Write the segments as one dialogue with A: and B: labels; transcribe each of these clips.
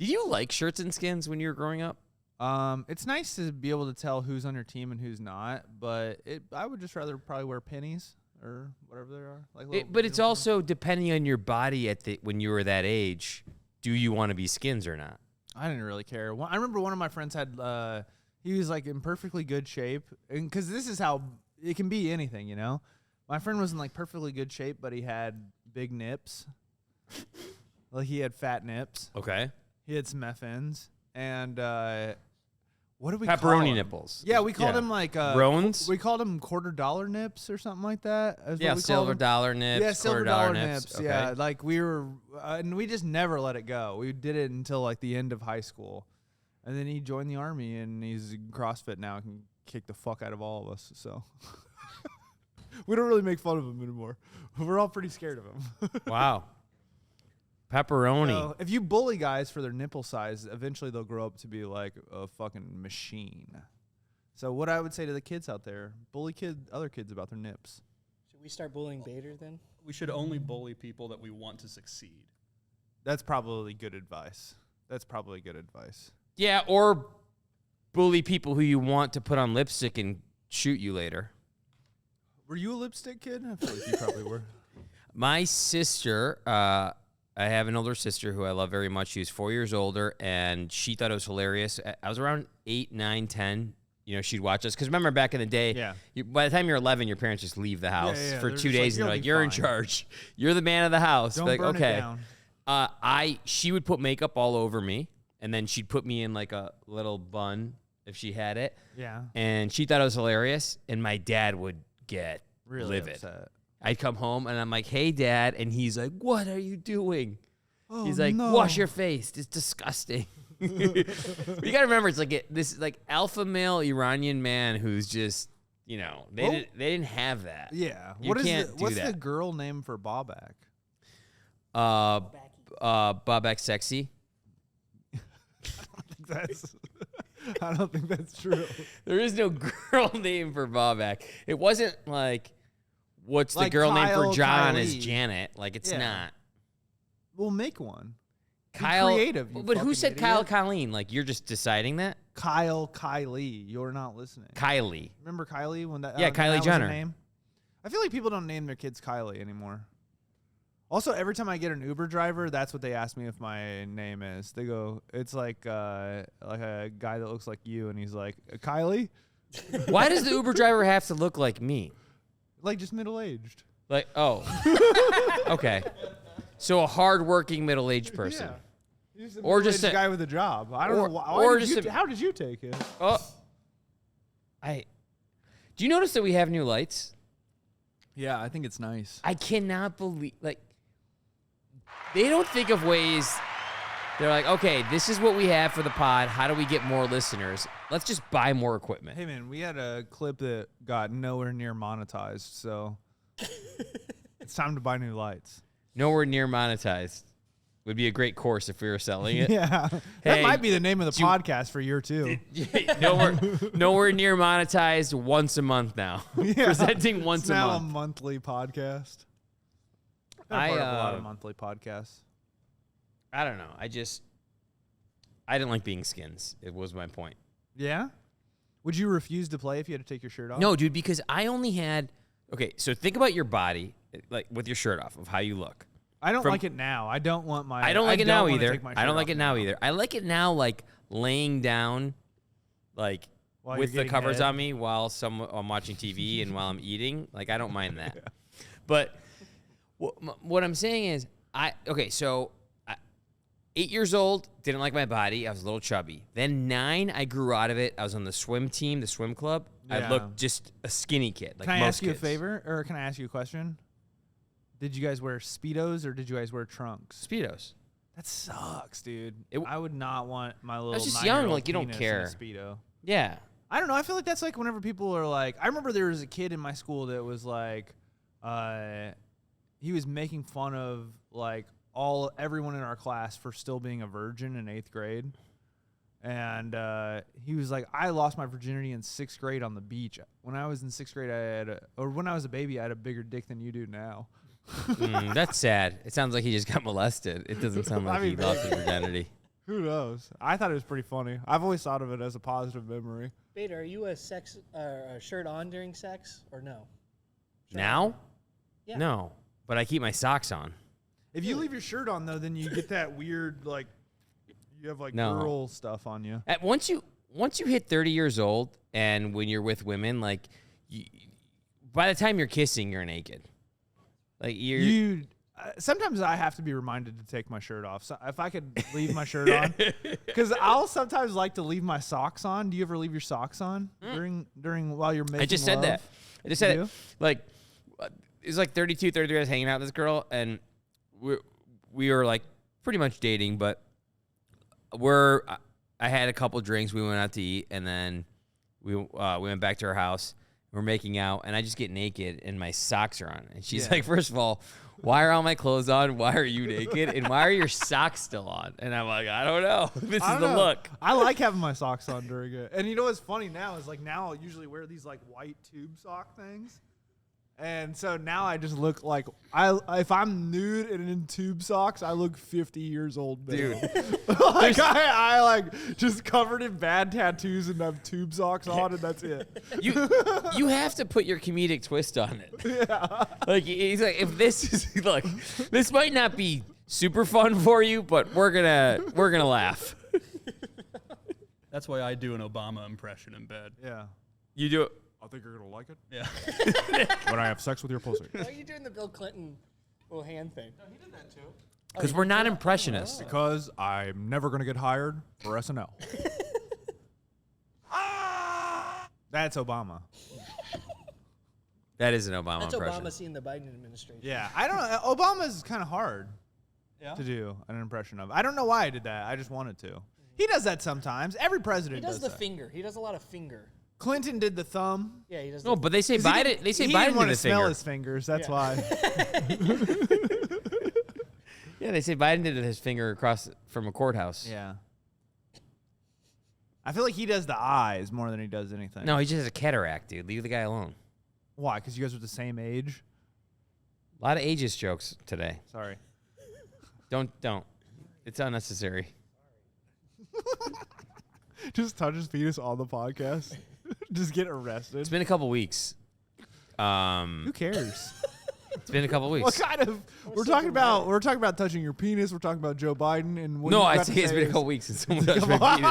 A: Did you like shirts and skins when you were growing up?
B: It's nice to be able to tell who's on your team and who's not, but I would just rather probably wear pennies or whatever they are.
A: But it's also depending on your body when you were that age. Do you want to be skins or not?
B: I didn't really care. I remember one of my friends had, he was like in perfectly good shape, and because this is how it can be anything, you know. My friend was in like perfectly good shape, but he had big nips. Like he had fat nips.
A: Okay.
B: He had some FNs and what did we
A: pepperoni
B: call him?
A: nipples?
B: Yeah, we called him like
A: Roans.
B: We called him $quarter nips or something like that.
A: Yeah, silver dollar nips.
B: Yeah, silver dollar nips.
A: Okay.
B: Yeah, like we were, and we just never let it go. We did it until like the end of high school, and then he joined the army, and he's in CrossFit now. Can kick the fuck out of all of us. So we don't really make fun of him anymore. We're all pretty scared of him.
A: Wow. Pepperoni.
B: So if you bully guys for their nipple size, eventually they'll grow up to be like a fucking machine. So what I would say to the kids out there, bully other kids about their nips.
C: Should we start bullying Bader then?
D: We should only bully people that we want to succeed.
B: That's probably good advice.
A: Yeah, or bully people who you want to put on lipstick and shoot you later.
B: Were you a lipstick kid? I feel like you probably were.
A: My sister, I have an older sister who I love very much. She was 4 years older, and she thought it was hilarious. I was around 8, 9, 10. You know, she'd watch us. Because remember, back in the day, by the time you're 11, your parents just leave the house for 2 days, and they're like, you're in charge. You're the man of the house.
B: Don't
A: like,
B: burn
A: okay.
B: it down.
A: She would put makeup all over me, and then she'd put me in like a little bun if she had it.
B: Yeah.
A: And she thought it was hilarious, and my dad would get
B: Really
A: livid.
B: upset.
A: I'd come home and I'm like, hey, Dad. And he's like, what are you doing?
B: Oh,
A: he's like,
B: no.
A: wash your face. It's disgusting. But you got to remember, it's like this like alpha male Iranian man who's just, you know, they didn't have that.
B: Yeah.
A: What's
B: What's the girl name for Baubak?
A: Baubak Sexy.
B: I don't think that's true.
A: There is no girl name for Baubak. It wasn't like, what's the
B: Like
A: girl name
B: Kyle,
A: for John
B: Kylie.
A: is Janet. Like, it's not.
B: We'll make one.
A: Kyle,
B: Be creative, you
A: but who
B: fucking
A: said
B: idiot.
A: Kyle Colleen? Like, you're just deciding that?
B: Kylie. You're not listening.
A: Kylie.
B: Remember Kylie when that?
A: Yeah,
B: that
A: Kylie
B: was
A: Jenner.
B: her name? I feel like people don't name their kids Kylie anymore. Also, every time I get an Uber driver, that's what they ask me if my name is. They go, it's like a guy that looks like you, and he's like, Kylie?
A: Why does the Uber driver have to look like me?
B: Like just middle-aged.
A: Like, oh. Okay. So a hard-working middle-aged person.
B: Yeah.
A: Or just a
B: guy with a job. I don't know why. How did you take it?
A: Oh. Do you notice that we have new lights?
B: Yeah, I think it's nice.
A: I cannot believe, like, they don't think of ways. They're like, okay, this is what we have for the pod. How do we get more listeners? Let's just buy more equipment.
B: Hey, man, we had a clip that got nowhere near monetized, so it's time to buy new lights.
A: Nowhere near monetized. Would be a great course if we were selling it.
B: Yeah. That might be the name of the podcast for year 2.
A: Nowhere near monetized once a month now.
B: Yeah.
A: Presenting once
B: it's
A: a
B: now
A: month.
B: A monthly podcast. I'm part of a lot of monthly podcasts.
A: I don't know. I didn't like being skins. It was my point.
B: Yeah? Would you refuse to play if you had to take your shirt off?
A: No, dude, because I only had... Okay, so think about your body, like with your shirt off, of how you look.
B: I don't like it now. I don't want my...
A: I don't like it now either. I don't like
B: it
A: it now either. I like it now, like, laying down, like,
B: while
A: with the covers
B: head.
A: on me while I'm watching TV and while I'm eating. Like, I don't mind that. Yeah. But what I'm saying is, so 8 years old, didn't like my body. I was a little chubby. Then 9, I grew out of it. I was on the swim team, the swim club.
B: Yeah.
A: I looked just a skinny kid. Like
B: can I
A: most
B: ask you
A: kids.
B: a favor, or can I ask you a question? Did you guys wear Speedos or did you guys wear trunks?
A: Speedos.
B: That sucks, dude. I would not want my little.
A: I was just young, like you don't
B: penis
A: care.
B: in a Speedo.
A: Yeah.
B: I don't know. I feel like that's like whenever people are like. I remember there was a kid in my school that was like, he was making fun of like everyone in our class for still being a virgin in 8th grade. And he was like, I lost my virginity in 6th grade on the beach. When I was in 6th grade, when I was a baby, I had a bigger dick than you do now.
A: That's sad. It sounds like he just got molested. It doesn't sound like he lost his virginity.
B: Who knows? I thought it was pretty funny. I've always thought of it as a positive memory.
C: Bader, are you a shirt on during sex or no?
A: Now?
C: Yeah.
A: No, but I keep my socks on.
B: If you leave your shirt on though, then you get that weird like you have like
A: No.
B: girl stuff on you.
A: Once you hit 30 years old, and when you're with women, like by the time you're kissing, you're naked. Like
B: sometimes I have to be reminded to take my shirt off. So if I could leave my shirt on, because I'll sometimes like to leave my socks on. Do you ever leave your socks on during while you're making?
A: I just said
B: love?
A: that. I just said
B: You
A: it.
B: do?
A: Like it's like 32, 33. I was hanging out with this girl, and we were like pretty much dating, but I had a couple drinks. We went out to eat, and then we went back to her house. We're making out, and I just get naked, and my socks are on. And she's like, first of all, why are all my clothes on? Why are you naked? And why are your socks still on? And I'm like, I don't know. This is the look.
B: I like having my socks on during it. And you know what's funny now is like now I'll usually wear these like white tube sock things. And so now I just look like if I'm nude and in tube socks, I look 50 years old, dude. Like I like just covered in bad tattoos and have tube socks on, and that's it.
A: You have to put your comedic twist on it. Yeah. Like he's like, if this is look, this might not be super fun for you, but we're gonna laugh.
D: That's why I do an Obama impression in bed.
B: Yeah.
A: You do it.
B: I think you're gonna like it.
D: Yeah.
B: When I have sex with your pussy.
C: Why are you doing the Bill Clinton little hand thing?
E: No, he did that too.
A: Because we're not impressionists.
B: Because I'm never gonna get hired for SNL. That's Obama.
A: That is an Obama
C: That's
A: impression.
C: Obama seeing the Biden administration.
B: Yeah, I don't know. Obama's kind of hard
E: Yeah.
B: to do an impression of. I don't know why I did that. I just wanted to. He does that sometimes. Every president
C: He does the
B: that.
C: finger. He does a lot of finger.
B: Clinton did the thumb.
C: Yeah, he does.
A: No, but they say
B: 'Cause he
A: Biden.
B: didn't-
A: They say
B: he
A: Biden
B: didn't want
A: did
B: to
A: the
B: smell
A: finger.
B: his fingers. That's
C: Yeah.
B: why.
A: Yeah, they say Biden did his finger across from a courthouse.
B: Yeah. I feel like he does the eyes more than he does anything.
A: No, he just has a cataract, dude. Leave the guy alone.
B: Why? Because you guys are the same age?
A: A lot of ageist jokes today.
B: Sorry.
A: Don't. It's unnecessary.
B: Just touch his penis on the podcast. Just get arrested.
A: It's been a couple weeks.
B: Who cares?
A: It's been a couple weeks.
B: What kind of? We're talking about touching your penis. We're talking about Joe Biden and what
A: No,
B: you
A: I
B: got
A: say
B: to
A: it's
B: say
A: been a
B: is-
A: couple weeks since someone touched my penis.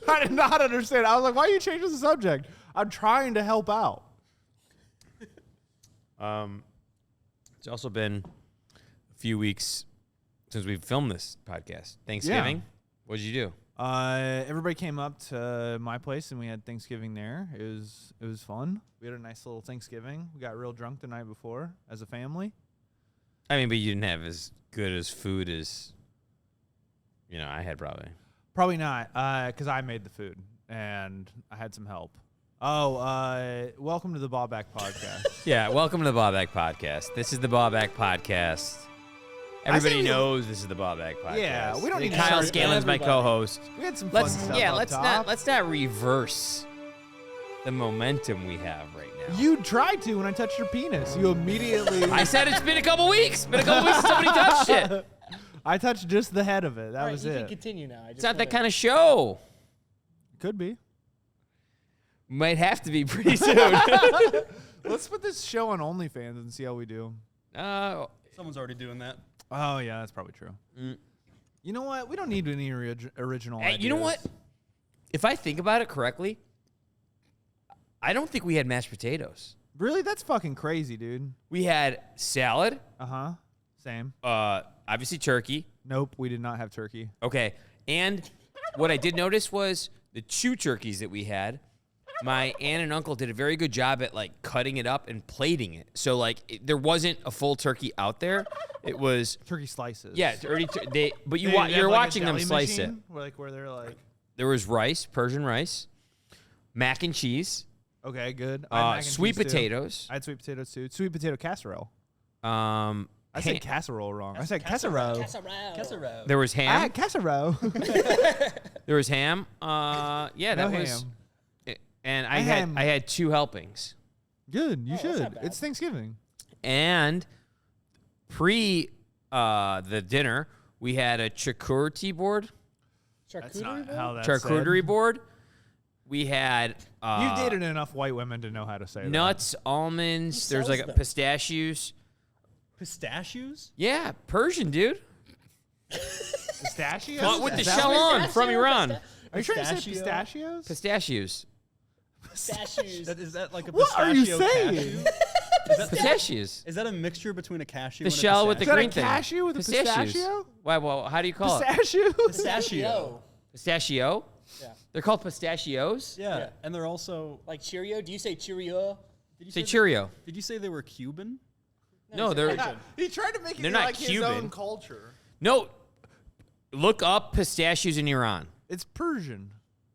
B: I did not understand. I was like, why are you changing the subject? I'm trying to help out.
A: It's also been a few weeks since we've filmed this podcast. Thanksgiving.
B: Yeah.
A: What did you do?
B: Everybody came up to my place and we had Thanksgiving there. It was fun. We had a nice little Thanksgiving. We got real drunk the night before as a family.
A: I mean, but you didn't have as good as food as I had probably.
B: Probably not, because I made the food and I had some help. Oh, welcome to the Baubak Podcast.
A: Yeah, welcome to the Baubak Podcast. This is the Baubak Podcast. Everybody knows this is the Baubak Podcast.
B: Yeah, we don't need to
A: Kyle
B: start
A: Scalen's my
C: everybody.
A: co-host.
B: We had some fun stuff.
A: Let's not reverse the momentum we have right now.
B: You tried to when I touched your penis. You immediately.
A: I said it's been a couple weeks. It's been a couple weeks since somebody touched it.
B: I touched just the head of it. That
C: All right,
B: was
C: you can
B: it.
C: continue now.
A: It's not that kind of show.
B: Could be.
A: Might have to be pretty soon.
B: Let's put this show on OnlyFans and see how we do.
D: Someone's already doing that.
B: Oh yeah, that's probably true. You know what? We don't need any original.
A: Hey, you know what?
B: ideas.
A: If I think about it correctly, I don't think we had mashed potatoes.
B: Really? That's fucking crazy, dude.
A: We had salad,
B: Same.
A: obviously turkey.
B: Nope, we did not have turkey.
A: Okay. And what I did notice was the 2 turkeys that we had. My aunt and uncle did a very good job at like cutting it up and plating it. So like there wasn't a full turkey out there. It was
B: Turkey slices.
A: yeah, it's already but
B: They have,
A: you're
B: like, a
A: watching them
B: deli
A: slice it.
B: machine where they're like,
A: There was rice, Persian rice, mac and cheese,
B: okay, good. I had mac and
A: sweet
B: cheese, too.
A: potatoes.
B: I had sweet potatoes too. Sweet potato casserole.
A: I
B: I said casserole wrong. I said casserole.
C: Casserole.
A: There was
B: I
A: ham.
B: had casserole.
A: There was ham. Yeah, that
B: No
A: was.
B: ham.
A: And
B: Ham.
A: I had 2 helpings.
B: Good. You
C: Oh, that's not
B: should.
C: bad.
B: It's Thanksgiving.
A: And pre the dinner, We had a charcuterie board.
B: That's
C: Charcuterie
B: not
C: board?
B: how that's
A: Charcuterie board. We had
B: You've dated enough white women to know how to say
A: nuts, almonds.
C: Who
A: There's
C: sells
A: like
C: them?
A: pistachios.
D: Pistachios?
A: Yeah, Persian, dude.
B: that. Pistachios?
A: But with the
B: Is that
A: shell
B: what-
A: on from Iran.
B: Are you trying to say
D: Pistachio?
B: pistachios?
A: Pistachios.
C: Pistachios.
D: Is that like a
B: What are you
D: pistachio
B: saying?
D: cashew?
A: Pistachios.
D: Is that a mixture between a cashew
A: The
D: and
A: shell
D: a
A: with the
B: Is that a
A: green thing.
B: cashew with a pistachio?
A: Why? Well, how do you call it?
B: Pistachio?
D: Pistachio.
A: Pistachio.
C: Yeah.
A: They're called pistachios.
D: Yeah.
C: Yeah.
D: And they're also.
C: Like Cheerio? Do you say Cheerio?
D: Did you
A: Say
D: they-
A: Cheerio.
D: Did you say they were Cuban?
A: No, they're
B: He tried to make it
A: They're not
B: like his
A: Cuban.
B: own culture.
A: no. Look up pistachios in Iran.
B: It's Persian.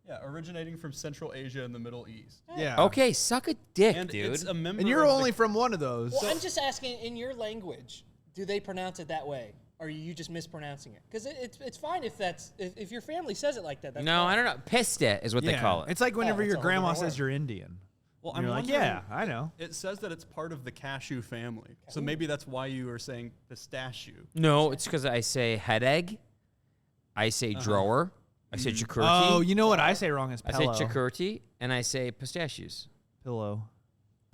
D: Yeah, originating from Central Asia and the Middle East.
B: Yeah.
A: Okay, suck a dick,
D: And
A: dude.
D: it's a member.
B: And you're
D: of
B: only
D: the,
B: from one of those.
C: Well, I'm just asking, in your language, do they pronounce it that way? Or are you just mispronouncing it? Because it's fine if your family says it like that. That's
A: no,
C: fine.
A: I don't know. Piste is what they call it.
B: It's like whenever
C: it's
B: your
C: a whole
B: grandma
C: different
B: says
C: word.
B: you're Indian.
D: Well,
B: And
D: I'm
B: you're like,
D: wondering-
B: yeah, I know.
D: It says that it's part of the cashew family. So maybe that's why you are saying pistachio.
A: No, it's because I say head egg. I say drawer. I say charcuterie.
B: Oh, you know what I say wrong is
A: I
B: pillow.
A: say charcuterie, and I say pistachios.
B: Pillow.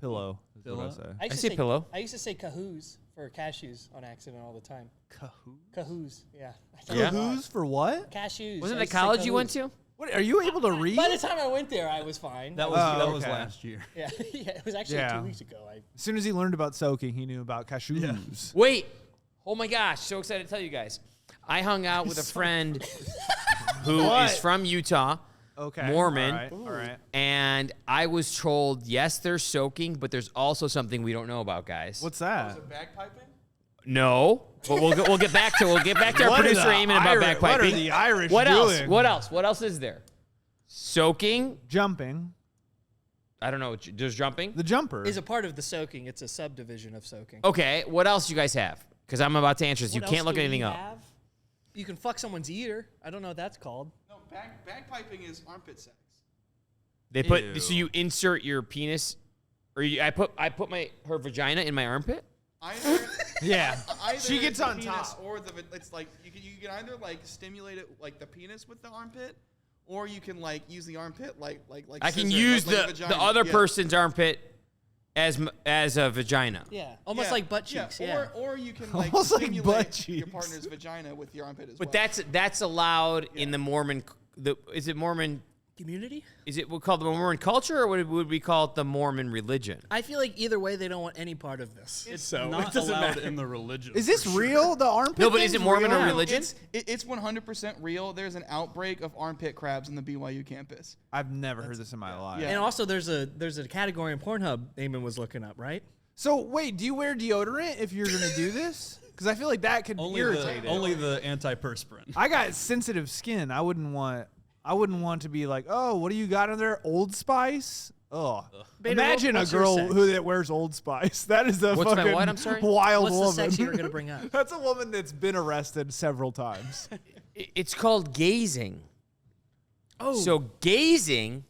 B: Pillow. Is what I
D: Pillow?
B: say.
C: I used
A: I
C: to
A: say pillow.
C: I used to say cahoos for cashews on accident all the time.
D: Kahoo?
C: Cahoos, yeah.
A: Yeah.
B: Who's for what?
C: Cashews.
A: Wasn't
C: I
A: that
C: used to say
A: college you went
C: cahoos.
A: to?
B: What are you able to read?
C: By the time I went there, I was fine.
D: That was
B: Oh,
D: that was
B: okay.
D: last year.
C: yeah, yeah. It was actually
B: Yeah.
C: 2 weeks ago.
B: As soon as he learned about soaking, he knew about cashews.
A: Wait. Oh my gosh, so excited to tell you guys. I hung out with a friend who
B: What?
A: is from Utah,
B: Okay.
A: Mormon.
B: All right. All right.
A: and I was told, yes, they're soaking, but there's also something we don't know about, guys.
B: What's that?
A: No, but we'll get back to our
B: What are
A: producer
B: the
A: Eamon about
B: Irish-
A: bagpiping.
B: What are the Irish
A: What else?
B: doing?
A: What else? What else is there? Soaking.
B: Jumping.
A: I don't know. There's jumping.
B: The jumper.
C: Is a part of the soaking. It's a subdivision of soaking.
A: Okay. What else you guys have? Because I'm about to answer this. You
C: What
A: can't
C: else
A: look
C: do
A: anything
C: we
A: up.
C: have? You can fuck someone's ear. I don't know what that's called.
E: No, bagpiping is armpit sex.
A: They put
B: Ew.
A: so you insert your penis, or I put her vagina in my armpit.
E: Either,
B: Yeah.
E: either
B: She gets
E: the
B: on
E: penis
B: top.
E: or it's like you can either like stimulate it like the penis with the armpit, or you can like use the armpit like.
A: I can
E: scissors,
A: use
E: like a
A: the
E: vagina.
A: other
E: Yeah.
A: person's armpit as a vagina.
C: Yeah, almost
E: Yeah,
C: like butt cheeks. Yeah.
E: Or you can like
B: Almost like
E: stimulate
B: butt
E: your
B: cheeks.
E: partner's vagina with your armpit as
A: But
E: well.
A: that's allowed in the Mormon. Is it Mormon?
C: Community.
A: Is it we call it the Mormon culture, or would we call it the Mormon religion?
C: I feel like either way, they don't want any part of this.
D: It's
C: so
D: not
C: it doesn't
D: allowed
C: matter.
D: in the religion.
B: Is this
D: for sure.
B: real? The armpit?
A: No, but is
B: thing's
A: it Mormon or
B: real?
A: religion?
E: It's 100% real. There's an outbreak of armpit crabs in the BYU campus.
B: I've never heard this in my life.
E: Yeah.
C: And also, there's a category in Pornhub Eamon was looking up, right?
B: So wait, do you wear deodorant if you're gonna do this? Because I feel like that could irritate it.
D: only the antiperspirant.
B: I got sensitive skin. I wouldn't want to be like, oh, what do you got in there? Old Spice? Oh,
C: Bader,
B: imagine a
C: what's your
B: girl
C: sex?
B: that wears Old Spice. That is a
A: What's my
B: fucking
A: what? I'm sorry?
B: wild
C: What's the
B: woman.
C: sex you were gonna bring up?
B: That's a woman that's been arrested several times.
A: It's called gazing.
C: Oh,
A: So gazing,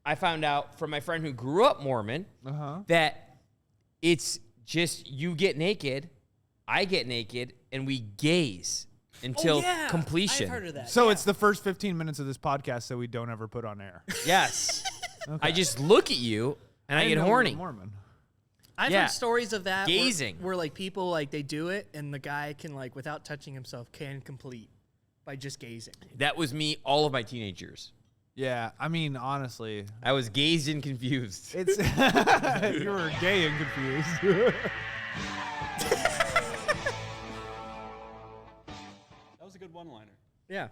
A: I found out from my friend who grew up Mormon that it's just you get naked, I get naked, and we gaze until
C: yeah,
A: completion.
C: I've heard of that.
B: So
C: yeah.
B: it's the first 15 minutes of this podcast that we don't ever put on air.
A: Yes. I just look at you and I get
B: didn't know you were
A: horny.
B: Mormon.
C: I've
A: yeah.
C: heard stories of that where-
A: Gazing.
C: where like people like they do it and the guy can like without touching himself can complete by just gazing.
A: That was me all of my teenage years.
B: Yeah, I mean, honestly,
A: I was gazed and confused.
B: it's you were gay and confused.
D: That was a good one-liner.
C: Yeah.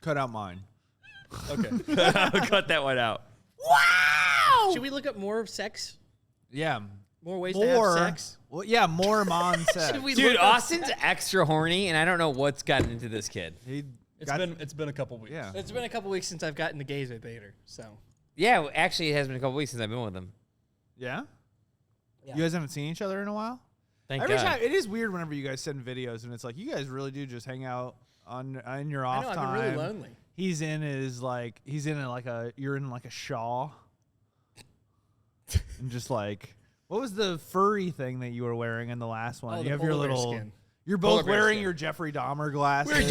B: Cut out mine.
D: Okay.
A: I'll cut that one out.
C: Should we look up more sex?
B: Yeah,
C: More ways
B: more.
C: to have sex?
B: Well, yeah, more Mon sex.
C: Should we
A: Dude,
C: look up
A: Austin's
C: sex?
A: extra horny, and I don't know what's gotten into this kid.
B: He
D: It's
B: got-
D: been a couple weeks.
B: yeah.
C: It's been a couple weeks since I've gotten to gaze with Bader, so
A: Yeah, actually, it has been a couple weeks since I've been with him.
B: Yeah.
C: Yeah.
B: You guys haven't seen each other in a while.
A: Thank
B: Every
A: God.
B: time it is weird whenever you guys send videos and it's like you guys really do just hang out on your
C: I
B: off
C: know
B: time.
C: I've been really lonely.
B: He's in you're in like a Shaw. And just like What was the furry thing that you were wearing in the last one?
C: Oh,
B: you
C: the
B: have your
C: polar bear
B: little.
C: skin.
B: You're
A: Polar
B: both
A: bear
B: wearing
A: skin.
B: your Jeffrey Dahmer glasses.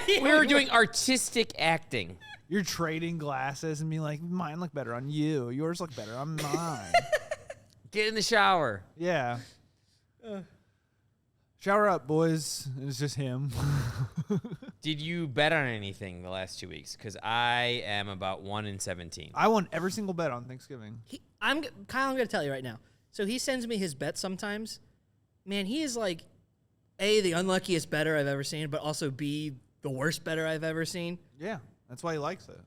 A: We were doing artistic acting.
B: You're trading glasses and being like, mine look better on you. Yours look better on mine.
A: Get in the shower.
B: Yeah. Shower up, boys. It's just him.
C: Did
A: you bet on anything the last 2 weeks? Because I am about 1-17.
B: I won every single bet on Thanksgiving.
C: Kyle, I'm going to tell you right now. So he sends me his bets sometimes. Man, he is like, A, the unluckiest bettor I've ever seen, but also B, the worst bettor I've ever seen.
B: Yeah, that's why he likes it.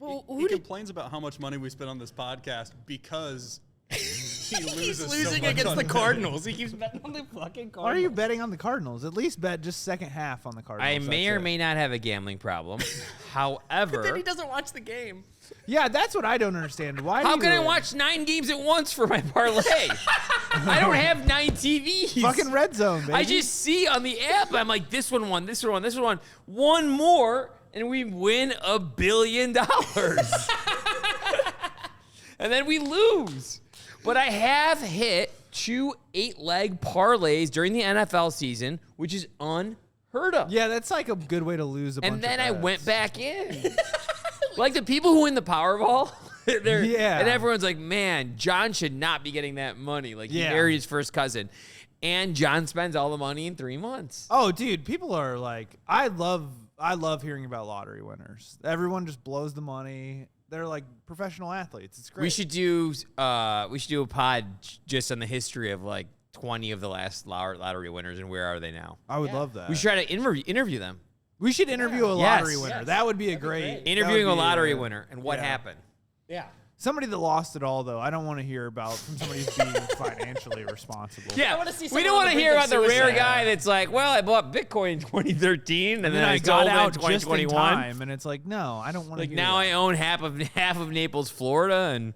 C: Well,
D: He complains about how much money we spend on this podcast because he loses
C: He's
D: so
C: losing
D: much
C: against
D: on
C: the
D: betting.
C: Cardinals. He keeps betting on the fucking Cardinals.
B: Why are you betting on the Cardinals? At least bet just second half on the Cardinals.
A: I may
B: That's
A: or
B: it.
A: may not have a gambling problem.
C: But then
A: However,
C: he doesn't watch the game.
B: Yeah, that's what I don't understand. Why?
A: how
B: do
A: can
B: you
A: I watch 9 games at once for my parlay? I don't have 9 TVs.
B: fucking red zone, baby?
A: I just see on the app. I'm like, this one won, this one won, this one won. One more, and we win $1 billion. And then we lose. But I have hit 2 8-leg parlays during the NFL season, which is unheard of.
B: Yeah, that's like a good way to lose a bunch
A: And then
B: of
A: I
B: bets.
A: went back in. Like the people who win the Powerball,
B: Yeah.
A: and everyone's like, man, John should not be getting that money. Like he
B: Yeah.
A: married his first cousin. And John spends all the money in 3 months.
B: Oh, dude, people are like, I love hearing about lottery winners. Everyone just blows the money. They're like professional athletes. It's great.
A: We should do a pod just on the history of like 20 of the last lottery winners and where are they now.
B: I would love that.
A: We should try to interview them.
B: We should interview a
A: Yes.
B: lottery winner.
C: Yes.
B: That would be a
C: That'd be
B: great.
C: great.
B: that
A: Interviewing
B: would
A: a
B: be
A: lottery winner and what
B: yeah.
A: happened.
C: Yeah.
B: Somebody that lost it all, though. I don't want to hear about from somebody who's being financially responsible.
A: Yeah,
C: wanna see
A: we
C: someone
A: don't
C: on
A: want
C: the
A: to
C: brink
A: hear
C: of
A: about the rare
C: suicide.
A: guy that's like, well, I bought Bitcoin in 2013 and then I
B: got
A: sold it in
B: out just in
A: 2021.
B: time, and it's like, no, I don't want to.
A: Like
B: hear
A: now
B: that.
A: I own half of Naples, Florida, and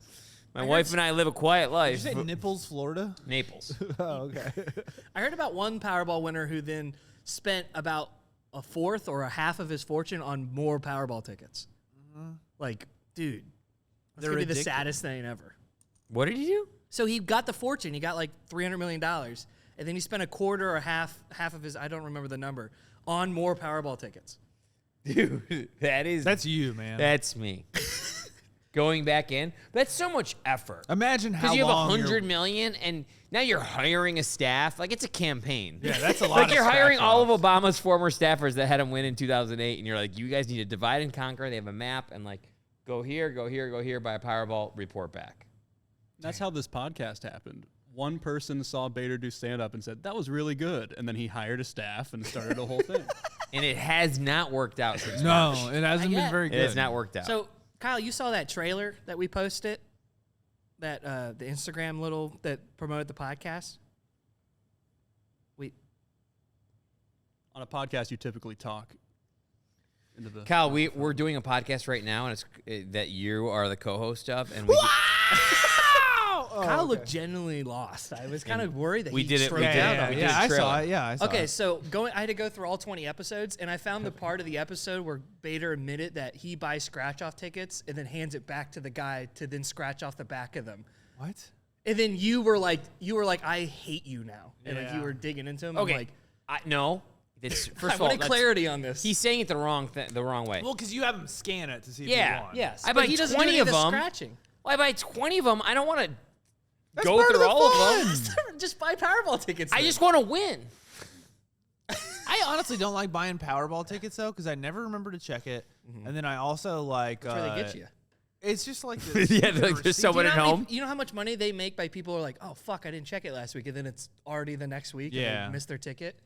A: my wife and I live a quiet life.
B: Did you say Nipples, Florida?
A: Naples.
B: Oh, okay.
C: I heard about one Powerball winner who then spent about a fourth or a half of his fortune on more Powerball tickets. Like, dude, that's
B: They're
C: gonna be the
B: addicted.
C: saddest thing ever.
A: What did he do?
C: So he got the fortune. He got like $300 million. And then he spent a quarter or half of his, I don't remember the number, on more Powerball tickets.
A: Dude,
B: That's you, man.
A: that's me. Going back in, that's so much effort.
B: Imagine how
A: Because you have
B: long you're-
A: 100 million, and now you're hiring a staff. Like it's a campaign.
B: Yeah, that's a lot.
A: Like
B: of
A: you're
B: staff
A: hiring all of
B: jobs.
A: Obama's former staffers that had him win in 2008, and you're like, you guys need to divide and conquer. They have a map, and like, go here, go here, go here, buy a Powerball, report back.
D: That's how this podcast happened. One person saw Bader do stand-up and said, that was really good. And then he hired a staff and started a whole thing.
A: And it has not worked out since
B: No,
A: March.
B: it hasn't been
C: yet.
B: very
A: It
B: good.
A: has not worked out.
C: So, Kyle, you saw that trailer that we posted? That the Instagram little that promoted the podcast?
D: On a podcast, you typically talk into the...
A: Kyle, we're doing a podcast right now, and it's that you are the co-host of, and we
C: Kyle looked genuinely lost. I was kind of worried that
A: we
C: he
A: did it-
C: stroked
A: we
B: Yeah,
A: did
C: out
A: it.
C: on
A: We
C: me.
A: did a
B: I saw
A: trailer.
B: it. Yeah, I saw
C: Okay,
B: it.
C: so I had to go through all 20 episodes, and I found the part of the episode where Bader admitted that he buys scratch-off tickets and then hands it back to the guy to then scratch off the back of them.
B: What?
C: And then you were like, I hate you now, and like
B: Yeah.
C: you were digging into him.
A: okay.
C: I'm like,
A: No, it's first
C: I
A: of all,
C: wanted clarity on this.
A: he's saying it the wrong way.
B: Well, because you have him scan it to see if
A: Yeah.
B: you won.
C: yes,
A: I
C: but
A: buy
C: he doesn't
A: 20
C: do any
A: of
C: the
A: them.
C: scratching.
A: Well, I buy 20 of them. I don't want to
B: That's
A: go
B: part of
A: through
B: the
A: all
B: fun.
A: of them.
C: Just buy Powerball tickets.
A: I
C: then.
A: just want to win.
B: I honestly don't like buying Powerball tickets though, because I never remember to check it, and then I also like.
C: That's where they get you.
B: It's just like
A: Yeah,
B: stupid
A: like there's
B: receipt.
A: someone
C: Do
A: at
C: you know how
A: home.
C: many- you know how much money they make by people who are like, oh fuck, I didn't check it last week, and then it's already the next week.
B: Yeah.
C: And they missed their ticket.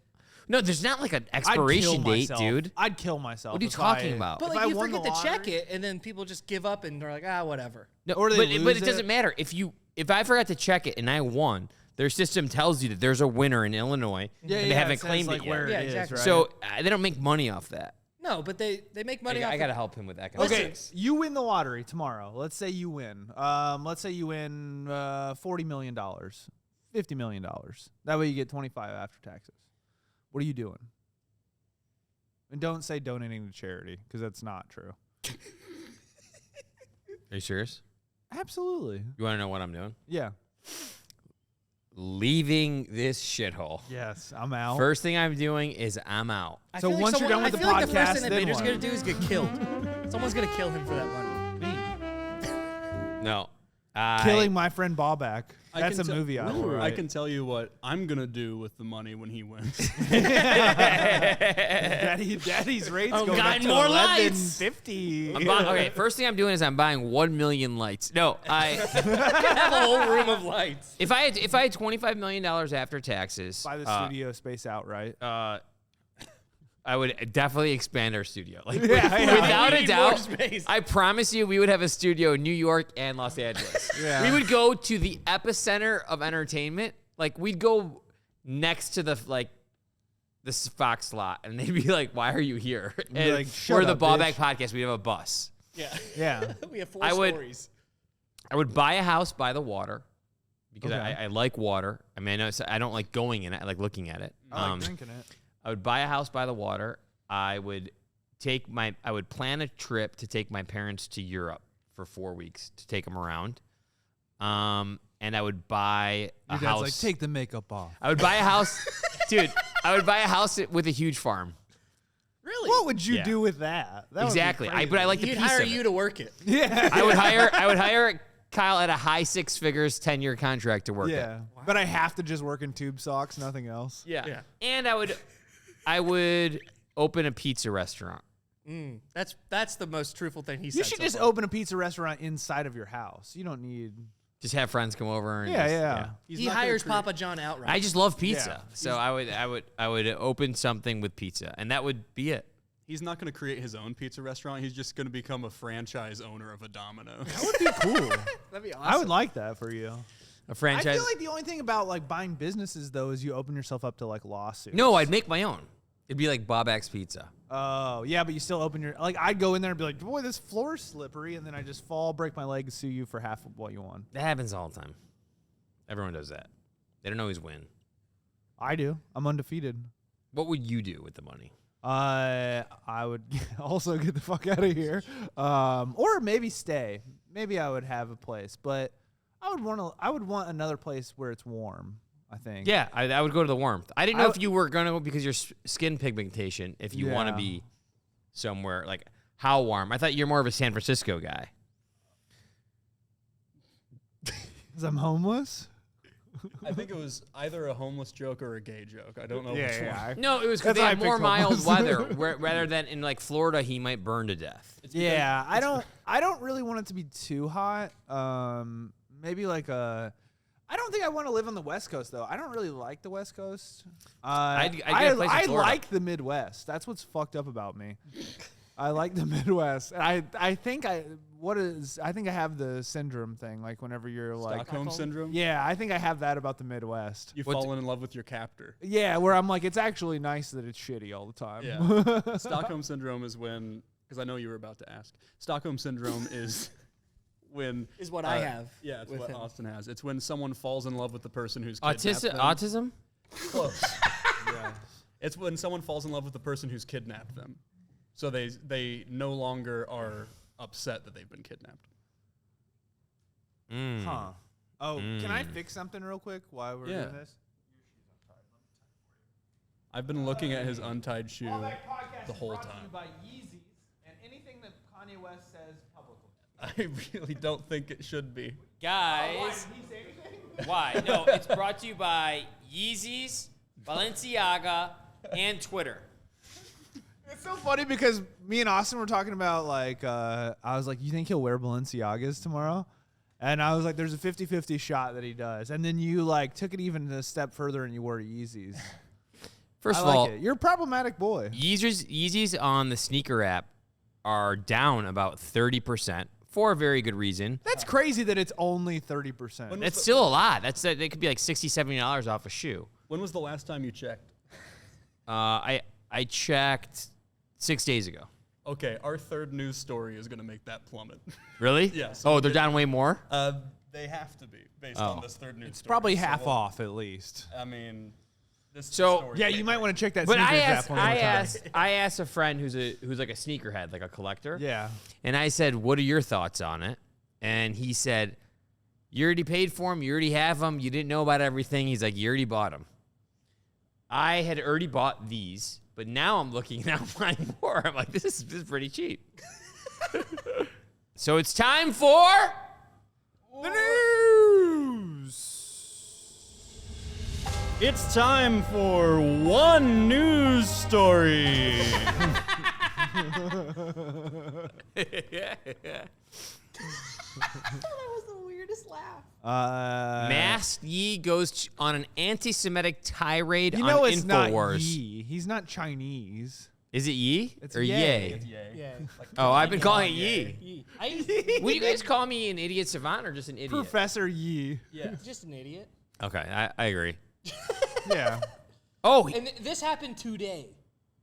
A: No, there's not like an
B: I'd
A: expiration
B: kill
A: date,
B: myself.
A: dude.
B: I'd kill myself.
A: What are you
B: if
A: talking
B: I-
A: about?
C: But
B: if
C: like
B: I
C: you
B: won
C: forget
B: the
C: to check
B: lottery-
C: it, and then people just give up, and they're like, whatever.
A: No,
B: Or they
A: but
B: lose
A: it doesn't
B: it.
A: matter if I forgot to check it and I won. Their system tells you that there's a winner in Illinois,
B: Yeah,
A: and
B: yeah,
A: they haven't
B: it says,
A: claimed
B: like,
A: it yet.
B: where
C: Yeah,
B: it is,
C: exactly.
B: right?
A: So they don't make money off that.
C: No, but they make money off.
A: I got to help him with that. Kind of
B: Okay,
A: things.
B: you win the lottery tomorrow. Let's say you win. Let's say you win $40 million, $50 million. That way you get 25 after taxes. What are you doing? And don't say donating to charity, because that's not true.
A: Are you serious?
B: Absolutely.
A: You want to know what I'm doing?
B: Yeah.
A: leaving this shithole.
B: Yes, I'm out.
A: First thing I'm doing is I'm out.
C: I
B: So
C: feel like
B: once you're done with the
C: I feel like the first
B: podcast,
C: thing that
B: then
C: Bader's
B: what?
C: gonna do is get killed. Someone's gonna kill him for that money.
A: No.
B: Killing my friend Baubak.
D: I
B: That's a
D: can
B: movie I will
D: I
B: write.
D: can tell you what I'm gonna do with the money when he wins.
B: Daddy's rates
C: Oh,
B: going up
C: God,
B: to
C: more lights.
B: $11.50.
A: Okay, first thing I'm doing is I'm buying 1 million lights. No, I
C: Have a whole room of lights.
A: if I had $25 million after taxes,
B: Buy the studio space outright.
A: I would definitely expand our studio. Like
B: Yeah, yeah.
A: without
C: We
A: a
C: need more
A: doubt,
C: space.
A: I promise you, we would have a studio in New York and Los Angeles.
B: Yeah.
A: We would go to the epicenter of entertainment. Like we'd go next to the Fox slot, and they'd be like, "Why are you here?" And
B: like, "Shut
A: for the
B: up,
A: Baubak
B: bitch."
A: podcast, we'd have a bus.
C: Yeah.
B: Yeah.
C: We have 4
A: I would-
C: stories.
A: I would buy a house by the water because
B: Okay.
A: I like water. I mean, I don't like going in it. I like looking at it.
B: I like drinking it.
A: I would buy a house by the water. I would plan a trip to take my parents to Europe for 4 weeks to take them around. And I would buy a
B: Your dad's
A: house.
B: like, take the makeup off.
A: I would buy a house, dude. I would buy a house with a huge farm.
C: Really?
B: What would you
A: Yeah.
B: do with that? That would be
A: Exactly.
B: crazy.
A: But I like the
C: He'd
A: piece
C: hire
A: of
C: you
A: it.
C: to work it.
B: Yeah.
A: I would hire Kyle at a high 6 figures 10-year contract to work it.
B: Yeah. But I have to just work in tube socks, nothing else.
A: Yeah.
C: Yeah.
A: And I would open a pizza restaurant.
C: That's the most truthful thing he said.
B: You should
C: so
B: just
C: far.
B: open a pizza restaurant inside of your house. You don't need.
A: Just have friends come over and
B: Yeah,
A: just-
B: yeah.
D: He's
C: He
D: not gonna
C: hires
D: create-
C: Papa John outright.
A: I just love pizza.
B: Yeah.
A: So I would open something with pizza, and that would be it.
D: He's not going to create his own pizza restaurant. He's just going to become a franchise owner of a Domino's.
B: That would be cool.
C: That'd be awesome.
B: I would like that for you.
A: A
B: I
A: franchise.
B: feel like the only thing about like buying businesses though is you open yourself up to like lawsuits.
A: No, I'd make my own. It'd be like Baubak's Pizza.
B: Oh, yeah, but you still open your like I'd go in there and be like, boy, this floor's slippery, and then I just fall, break my leg, sue you for half of what you won.
A: That happens all the time. Everyone does that. They don't always win.
B: I do. I'm undefeated.
A: What would you do with the money?
B: I would also get the fuck out of here, or maybe stay. Maybe I would have a place, but I would want another place where it's warm. I think.
A: Yeah, I would go to the warmth. I didn't know
B: I
A: if you were going to go because your skin pigmentation, if you want to
B: Yeah.
A: be somewhere, like how warm. I thought you're more of a San Francisco guy.
B: Because I'm homeless.
D: I think it was either a homeless joke or a gay joke. I don't know which one.
A: No, it was because
B: That's
A: they
B: why
A: have
B: I
A: more
B: picked
A: mild
B: homeless.
A: weather, rather than in like Florida, he might burn to death.
B: Yeah, I don't really want it to be too hot. Maybe like a. I don't think I want to live on the West Coast though. I don't really like the West Coast.
A: I'd get a place in
B: I
A: Florida.
B: like the Midwest. That's what's fucked up about me. I like the Midwest. I think I have the syndrome thing. Like whenever you're like,
D: Stockholm syndrome.
B: yeah, I think I have that about the Midwest.
D: You've
A: What's-
D: fallen in love with your captor.
B: Yeah, where I'm like, it's actually nice that it's shitty all the time.
D: Yeah. Stockholm syndrome is when, because I know you were about to ask. Stockholm syndrome is when
C: Is what I have
D: Yeah, it's
C: with
D: what
C: him.
D: Austin has. It's when someone falls in love with the person who's kidnapped
A: Autism?
D: them. Close. It's when someone falls in love with the person who's kidnapped them. So they no longer are upset that they've been kidnapped.
A: Mm.
B: Huh. Oh, can I fix something real quick while we're
D: Yeah.
B: doing this?
D: I've been looking at his untied shoe
B: Podcast
D: the
B: is
D: whole
B: brought to you
D: time.
B: by Yeezys and anything that Kanye West says publicly.
D: I really don't think it should be.
A: Guys,
B: Did he say anything?
A: why? No, it's brought to you by Yeezys, Balenciaga, and Twitter.
B: It's so funny because me and Austin were talking about like I was like, you think he'll wear Balenciagas tomorrow? And I was like, there's a 50-50 shot that he does. And then you like took it even a step further and you wore Yeezys.
A: First
B: I
A: of
B: like
A: all,
B: it. You're a problematic boy.
A: Yeezys on the sneaker app are down about 30% for a very good reason.
B: That's crazy that it's only 30%.
A: That's still a lot. They could be like $60, $70 off a shoe.
D: When was the last time you checked?
A: I checked 6 days ago.
D: Okay, our third news story is going to make that plummet.
A: Really?
D: Yeah, so
A: Oh, they're down way more?
D: They have to be, based
A: Oh.
D: on this third news
B: It's
D: story.
B: probably
D: So
B: half
D: we'll-
B: off at least.
D: I mean, this
A: So-
D: story
B: Yeah, you might want to check that
A: But
B: sneakers
A: I
B: app
A: asked,
B: one more
A: I
B: time.
A: asked, I asked a friend who's like a sneakerhead, like a collector.
B: Yeah.
A: And I said, "What are your thoughts on it?" And he said, You already paid for them. You already have them. You didn't know about everything. He's like, you already bought them. I had already bought these, but now I'm looking and I'm buying more. I'm like, this is pretty cheap. So it's time for
B: The news.
D: It's time for one news story.
C: That was the weirdest laugh.
A: Masked Yi goes on an anti-Semitic tirade
B: You know
A: on
B: it's not
A: InfoWars.
B: Yi. He's not Chinese.
A: Is it Yi
B: It's
A: or
B: Ye.
A: Yay?
C: Yeah.
A: Oh, I've been calling it Yi.
C: I,
A: Would you guys call me an idiot savant or just an idiot?
B: Professor Yi.
C: yeah. Just an idiot.
A: Okay, I agree.
B: Yeah.
A: Oh,
C: And this happened today.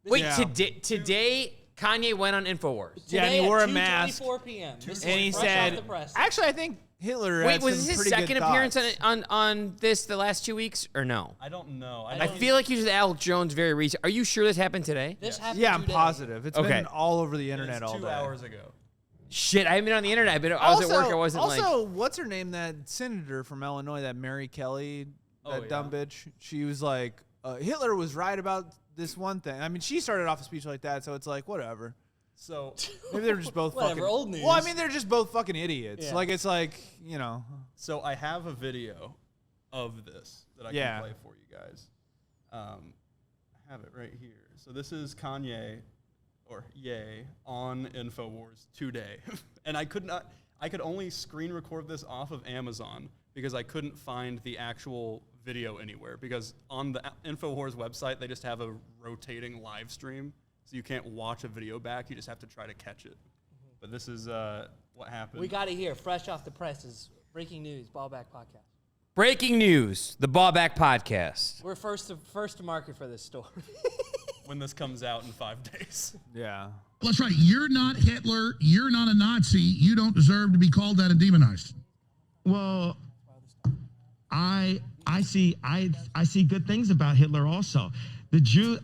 A: wait,
B: Yeah.
A: today Kanye went on InfoWars.
B: Yeah, and
C: Today
B: he wore
C: at
B: a mask.
C: 2:24 p.m. This is
B: And he
C: fresh off
B: said,
C: the press.
B: actually, I think Hitler
A: Wait,
B: had
A: was
B: some
A: this his
B: pretty good
A: second appearance
B: thoughts.
A: on this the last 2 weeks or no?
D: I don't know.
A: I feel like he was Alex Jones very recent. Are you sure this happened today?
C: This happened
B: Yeah, I'm
C: today.
B: positive. It's
A: Okay.
B: been all over the internet
D: it's
B: all
D: 2
B: day.
D: hours ago.
A: Shit, I haven't been on the internet. I was at work. I wasn't
B: also, what's her name? That senator from Illinois, that Mary Kelly, that
D: Oh,
B: dumb
D: yeah.
B: bitch. She was like, Hitler was right about this one thing. I mean, she started off a speech like that, so it's like, whatever.
D: So,
B: Maybe they're just both
C: Whatever,
B: fucking
C: old news.
B: Well, I mean, they're just both fucking idiots.
C: Yeah.
B: Like, it's like, you know.
D: so I have a video of this that I
B: Yeah.
D: can play for you guys. I have it right here. So this is Kanye, or Ye, on InfoWars today, and I could only screen record this off of Amazon because I couldn't find the actual video anywhere. Because on the InfoWars website, they just have a rotating live stream, so you can't watch a video back. You just have to try to catch it. But this is what happened.
C: We got it here, fresh off the press. Is breaking news. Baubak Podcast.
A: Breaking news: the Baubak Podcast.
C: We're first to market for this story.
D: when this comes out in 5 days.
B: Yeah.
F: That's right. You're not Hitler. You're not a Nazi. You don't deserve to be called that and demonized.
G: Well, I see good things about Hitler also.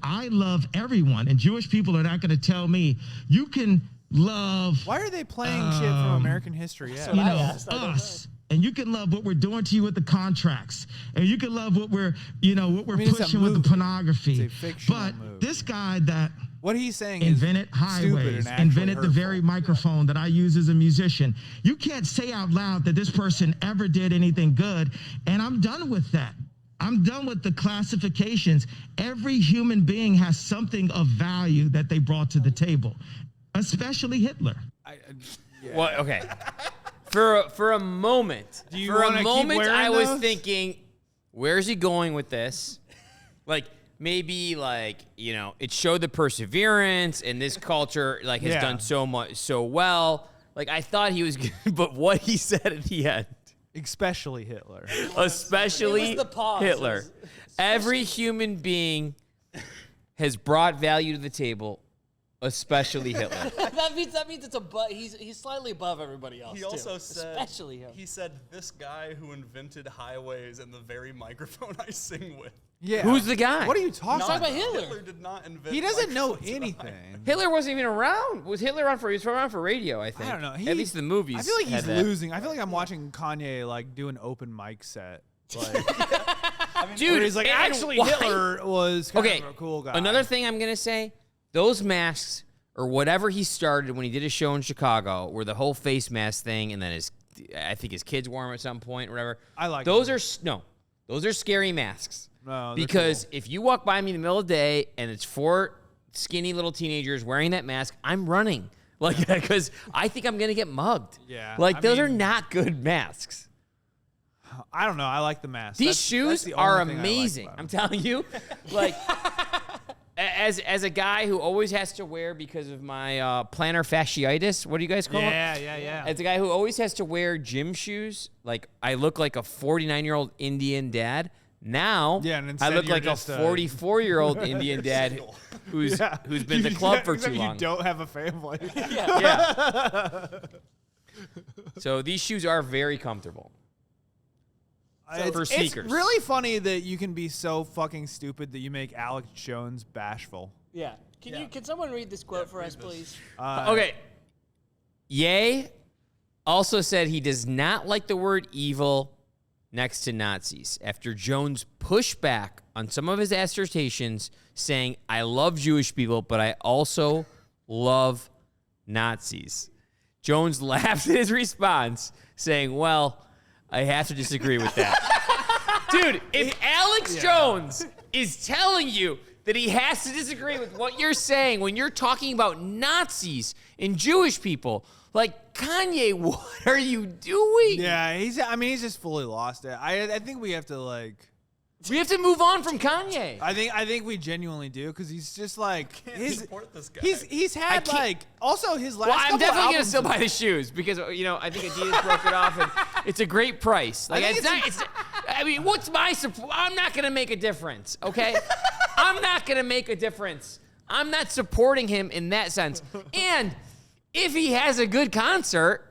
G: I love everyone, and Jewish people are not going to tell me you can love
B: Why are they playing shit from American history? Yeah.
C: what I asked. I don't
G: us. And you can love what we're doing to you with the contracts, and you can love what we're
B: it's a
G: pushing with the
B: movie.
G: pornography.
B: It's a fictional
G: But
B: movie.
G: this guy that
B: What he's saying
G: invented
B: is stupid
G: highways,
B: and actually
G: invented the
B: hurtful.
G: very microphone that I use as a musician. You can't say out loud that this person ever did anything good, and I'm done with that. I'm done with the classifications. Every human being has something of value that they brought to the table, especially Hitler.
A: Well, okay. For a moment,
B: Do you
A: for a
B: wanna keep
A: moment,
B: wearing
A: I was
B: those?
A: thinking, where's he going with this? Like maybe it showed the perseverance, and this culture has
B: Yeah.
A: done so well. Like I thought he was, but what he said at the end,
B: Especially Hitler.
A: especially
C: It was the pause.
A: Hitler,
C: It was-
A: every human being has brought value to the table, especially Hitler.
C: that means it's he's slightly above everybody else.
D: He also
C: too.
D: said,
C: especially him.
D: he said, this guy who invented highways and the very microphone I sing with.
B: Yeah.
A: Who's the guy?
B: What are you talking
C: talking
B: about?
C: about Hitler.
D: Hitler did not invent
B: He doesn't know
D: microphones and
B: anything.
A: Hitler wasn't even around. Was Hitler around he was around for radio, I think.
B: I don't know.
A: At least the movies.
B: I feel like
A: had
B: he's
A: that.
B: losing. I feel like I'm watching Kanye do an open mic set. Like,
A: Dude,
B: where he's like,
A: and
B: actually,
A: why-
B: Hitler was kind
A: Okay,
B: of a cool guy.
A: another thing I'm gonna say: those masks or whatever he started when he did a show in Chicago, where the whole face mask thing, and then I think his kids wore them at some point, or whatever.
B: I like
A: those.
B: them.
A: Those are scary masks.
B: No, they're
A: because
B: cool.
A: if you walk by me in the middle of the day and it's 4 skinny little teenagers wearing that mask, I'm running. Because I think I'm gonna get mugged.
B: Yeah,
A: Those
B: I
A: are
B: mean-
A: not good masks.
B: I don't know. I like the mask.
A: These
B: That's
A: shoes
B: the
A: are
B: only thing I like
A: amazing.
B: about
A: I'm
B: 'em.
A: telling you, as a guy who always has to wear because of my plantar fasciitis. What do you guys call it?
B: Yeah.
A: As a guy who always has to wear gym shoes, I look like a 49-year-old Indian dad. Now,
B: Yeah, and
A: I
B: instead
A: look
B: you're
A: like a
B: just,
A: 44-year-old Indian dad who's been at the club for too
B: Except
A: long.
B: You don't have a family.
A: Yeah. So these shoes are very comfortable. For
B: It's
A: sneakers.
B: really funny that you can be so fucking stupid that you make Alex Jones bashful.
C: Yeah. Can someone read this quote for us, please?
A: Okay. Ye also said he does not like the word evil next to Nazis after Jones pushed back on some of his assertions, saying, I love Jewish people, but I also love Nazis. Jones laughed at his response, saying, well, I have to disagree with that. Dude, if Alex Jones is telling you that he has to disagree with what you're saying when you're talking about Nazis and Jewish people, like, Kanye, what are you doing?
B: Yeah, he's just fully lost it. I think we have to
A: We have to move on from Kanye.
B: I think we genuinely do, because he's just like
D: support this guy.
B: He's had also his last.
A: Well, I'm
B: couple
A: definitely gonna
B: albums
A: still buy the shoes because I think Adidas broke it off and it's a great price. Like I mean, what's my support? I'm not gonna make a difference. Okay, I'm not gonna make a difference. I'm not supporting him in that sense. And if he has a good concert,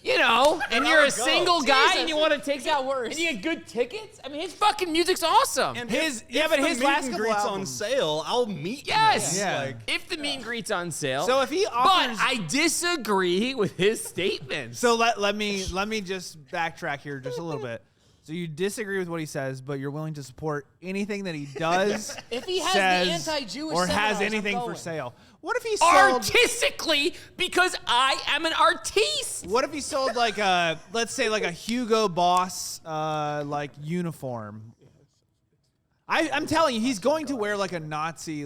A: and you're a single guy and you want to take
C: got worse.
A: and you get good tickets, I mean, his fucking music's awesome.
D: And
B: his
D: but
B: his
D: his
B: last
D: meet and
B: couple
D: greets on
B: albums.
D: sale, I'll meet.
A: Yes.
D: him.
B: Yeah.
D: Like,
A: If the meet and greet's on sale.
B: So if he offers,
A: But I disagree with his statements.
B: so let me just backtrack here just a little bit. So you disagree with what he says, but you're willing to support anything that he does,
C: If he has
B: says,
C: the anti-Jewish
B: or has
C: seminars, I'm
B: anything for
C: going.
B: sale. What if he sold?
A: artistically, because I am an artiste.
B: What if he sold let's say a Hugo Boss uniform? I'm telling you, he's going to wear a Nazi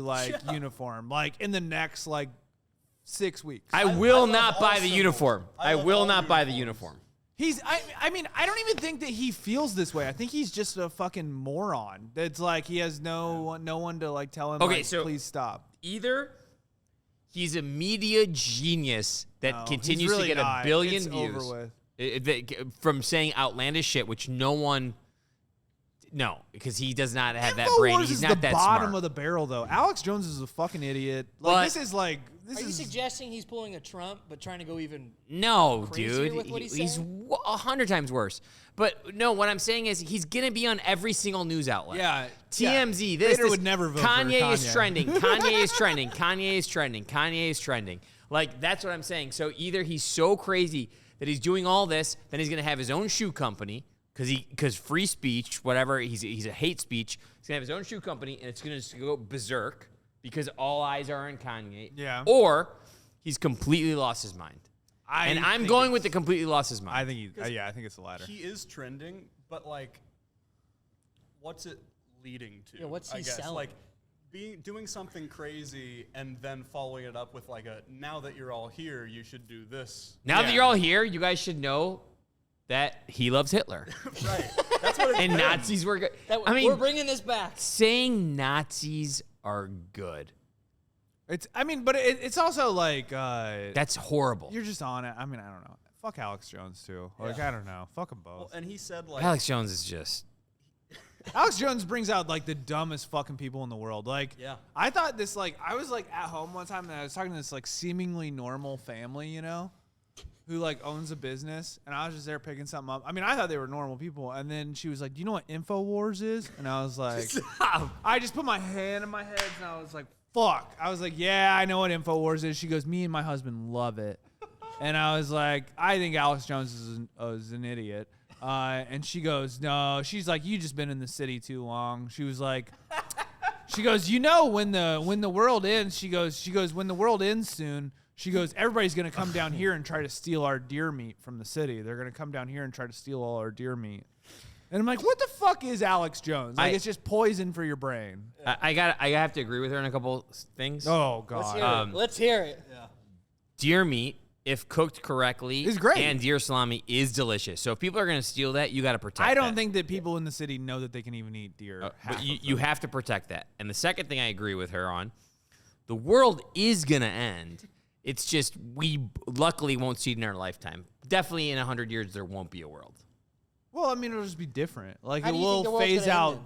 B: uniform in the next 6 weeks.
A: I will
D: love
A: not
D: all
A: buy the
D: symbols.
A: uniform.
D: I
A: I
D: love
A: will
D: all
A: not buy the
D: uniforms.
A: uniform.
B: I mean, I don't even think that he feels this way. I think he's just a fucking moron. That's he has no one to tell him,
A: Okay, so-
B: please stop.
A: Either he's a media genius that
B: No,
A: continues
B: he's really
A: to get
B: not.
A: a billion
B: It's
A: views
B: over with.
A: From saying outlandish shit, which no one. No, because he does not have that
B: InfoWars
A: brain. He's
B: is
A: not
B: the
A: that
B: bottom
A: smart.
B: of the barrel, though. Alex Jones is a fucking idiot.
A: But-
B: This is
C: Are you suggesting he's pulling a Trump, but trying to go even?
A: No,
C: Crazier
A: dude.
C: with what he's
A: He's
C: saying?
A: 100 times worse. But no, what I'm saying is he's going to be on every single news outlet.
B: Yeah.
A: TMZ,
B: Yeah.
A: this
B: Vader would never vote for
A: Kanye is
B: Kanye.
A: trending. Kanye is trending. Kanye is trending. Kanye is trending. That's what I'm saying. So either he's so crazy that he's doing all this, then he's going to have his own shoe company because free speech, whatever, he's a hate speech. He's going to have his own shoe company, and it's going to go berserk because all eyes are on Kanye.
B: Yeah.
A: Or he's completely lost his mind. I'm
B: think
A: going
B: it's-
A: with the completely lost his mind.
B: I think I think it's the latter.
D: he is trending, but what's it leading to?
C: Yeah, what's
D: I
C: he
D: guess
C: selling?
D: doing something crazy and then following it up with now that you're all here, you should do this.
A: Now that
B: Yeah.
A: you're all here, you guys should know that he loves Hitler.
D: Right. That's what it's
A: And
D: been.
A: Nazis were good. I
C: We're
A: mean,
C: bringing this back.
A: saying Nazis are good.
B: But it's also
A: That's horrible.
B: you're just on it. I mean, I don't know. Fuck Alex Jones too. I don't know. Fuck them both.
D: Well, and he said
A: Alex Jones is just.
B: Alex Jones brings out the dumbest fucking people in the world.
D: Yeah.
B: I thought this I was at home one time and I was talking to this seemingly normal family, who owns a business, and I was just there picking something up. I mean, I thought they were normal people, and then she was like, "Do you know what InfoWars is?" And I was like, I just put my hand in my head and I was like, "Fuck!" I was like, "Yeah, I know what InfoWars is." She goes, "Me and my husband love it," and I was like, "I think Alex Jones is an idiot." And she goes, "No." She's like, "You just been in the city too long." She was like, she goes, when the world ends, she goes, when the world ends soon, she goes, everybody's gonna come down here and try to steal our deer meat from the city. They're gonna come down here and try to steal all our deer meat. And I'm like, what the fuck is Alex Jones? It's just poison for your brain.
A: I have to agree with her on a couple things.
B: Oh
C: Let's
B: god.
C: hear it. Let's hear it.
A: Deer meat, if cooked correctly,
B: Is great.
A: and deer salami is delicious. So if people are going to steal that, you got to protect.
B: I don't
A: that.
B: think that people in the city know that they can even eat deer. half
A: But you,
B: of
A: you
B: them.
A: have to protect that. And the second thing I agree with her on, the world is going to end. It's just we luckily won't see it in our lifetime. Definitely in 100 years, there won't be a world.
B: Well, I mean, it'll just be different.
C: How
B: It
C: do you think the
B: will
C: world's
B: phase
C: gonna
B: out
C: end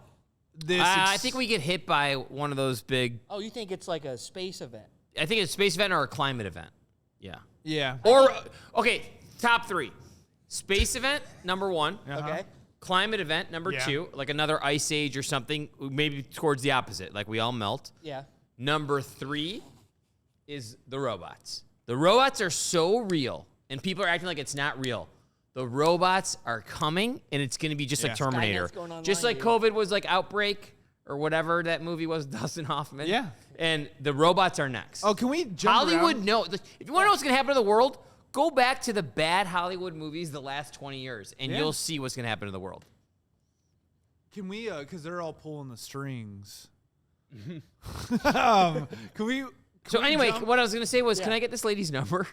B: this.
A: I think we get hit by one of those big,
C: Oh, you think it's like a space event?
A: I think it's a space event or a climate event. Yeah.
B: Yeah.
A: Or, okay, top three. Space event, number one.
B: Uh-huh.
C: Okay.
A: Climate event, number
B: Yeah.
A: two. Like another ice age or something, maybe towards the opposite. Like we all melt.
C: Yeah.
A: Number three is the robots. The robots are so real and people are acting like it's not real. The robots are coming, and it's going to be just like Terminator.
C: going online,
A: Just like
C: dude.
A: COVID was like Outbreak or whatever that movie was, Dustin Hoffman.
B: Yeah.
A: And the robots are next.
B: Oh, can we jump
A: Hollywood,
B: around?
A: no. If you want to know what's going to happen to the world, go back to the bad Hollywood movies the last 20 years, and
B: Yeah.
A: you'll see what's going to happen to the world.
B: Can we, because they're all pulling the strings. Can we...
A: So anyway,
B: jump-
A: what I was going to say was, can I get this lady's number?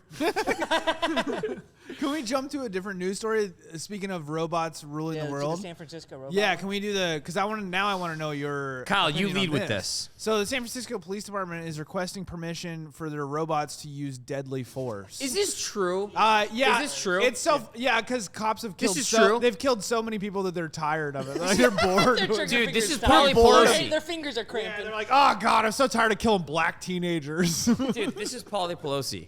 B: Can we jump to a different news story? Speaking of robots ruling the
C: to
B: world.
C: San Francisco robot.
B: Yeah, can we do the? Because I want to know your.
A: Kyle, you
B: opinion
A: lead
B: on
A: with this.
B: So the San Francisco Police Department is requesting permission for their robots to use deadly force.
A: Is this true?
B: Yeah.
A: Is this true?
B: It's because cops have killed.
A: This is true?
B: They've killed so many people that they're tired of it. Like, they're bored.
A: Dude, this is
C: probably
A: Pauly Pelosi.
C: Their fingers are
B: Yeah,
C: cramping.
B: they're like, oh god, I'm so tired of killing black teenagers.
A: Dude, this is Pauly Pelosi.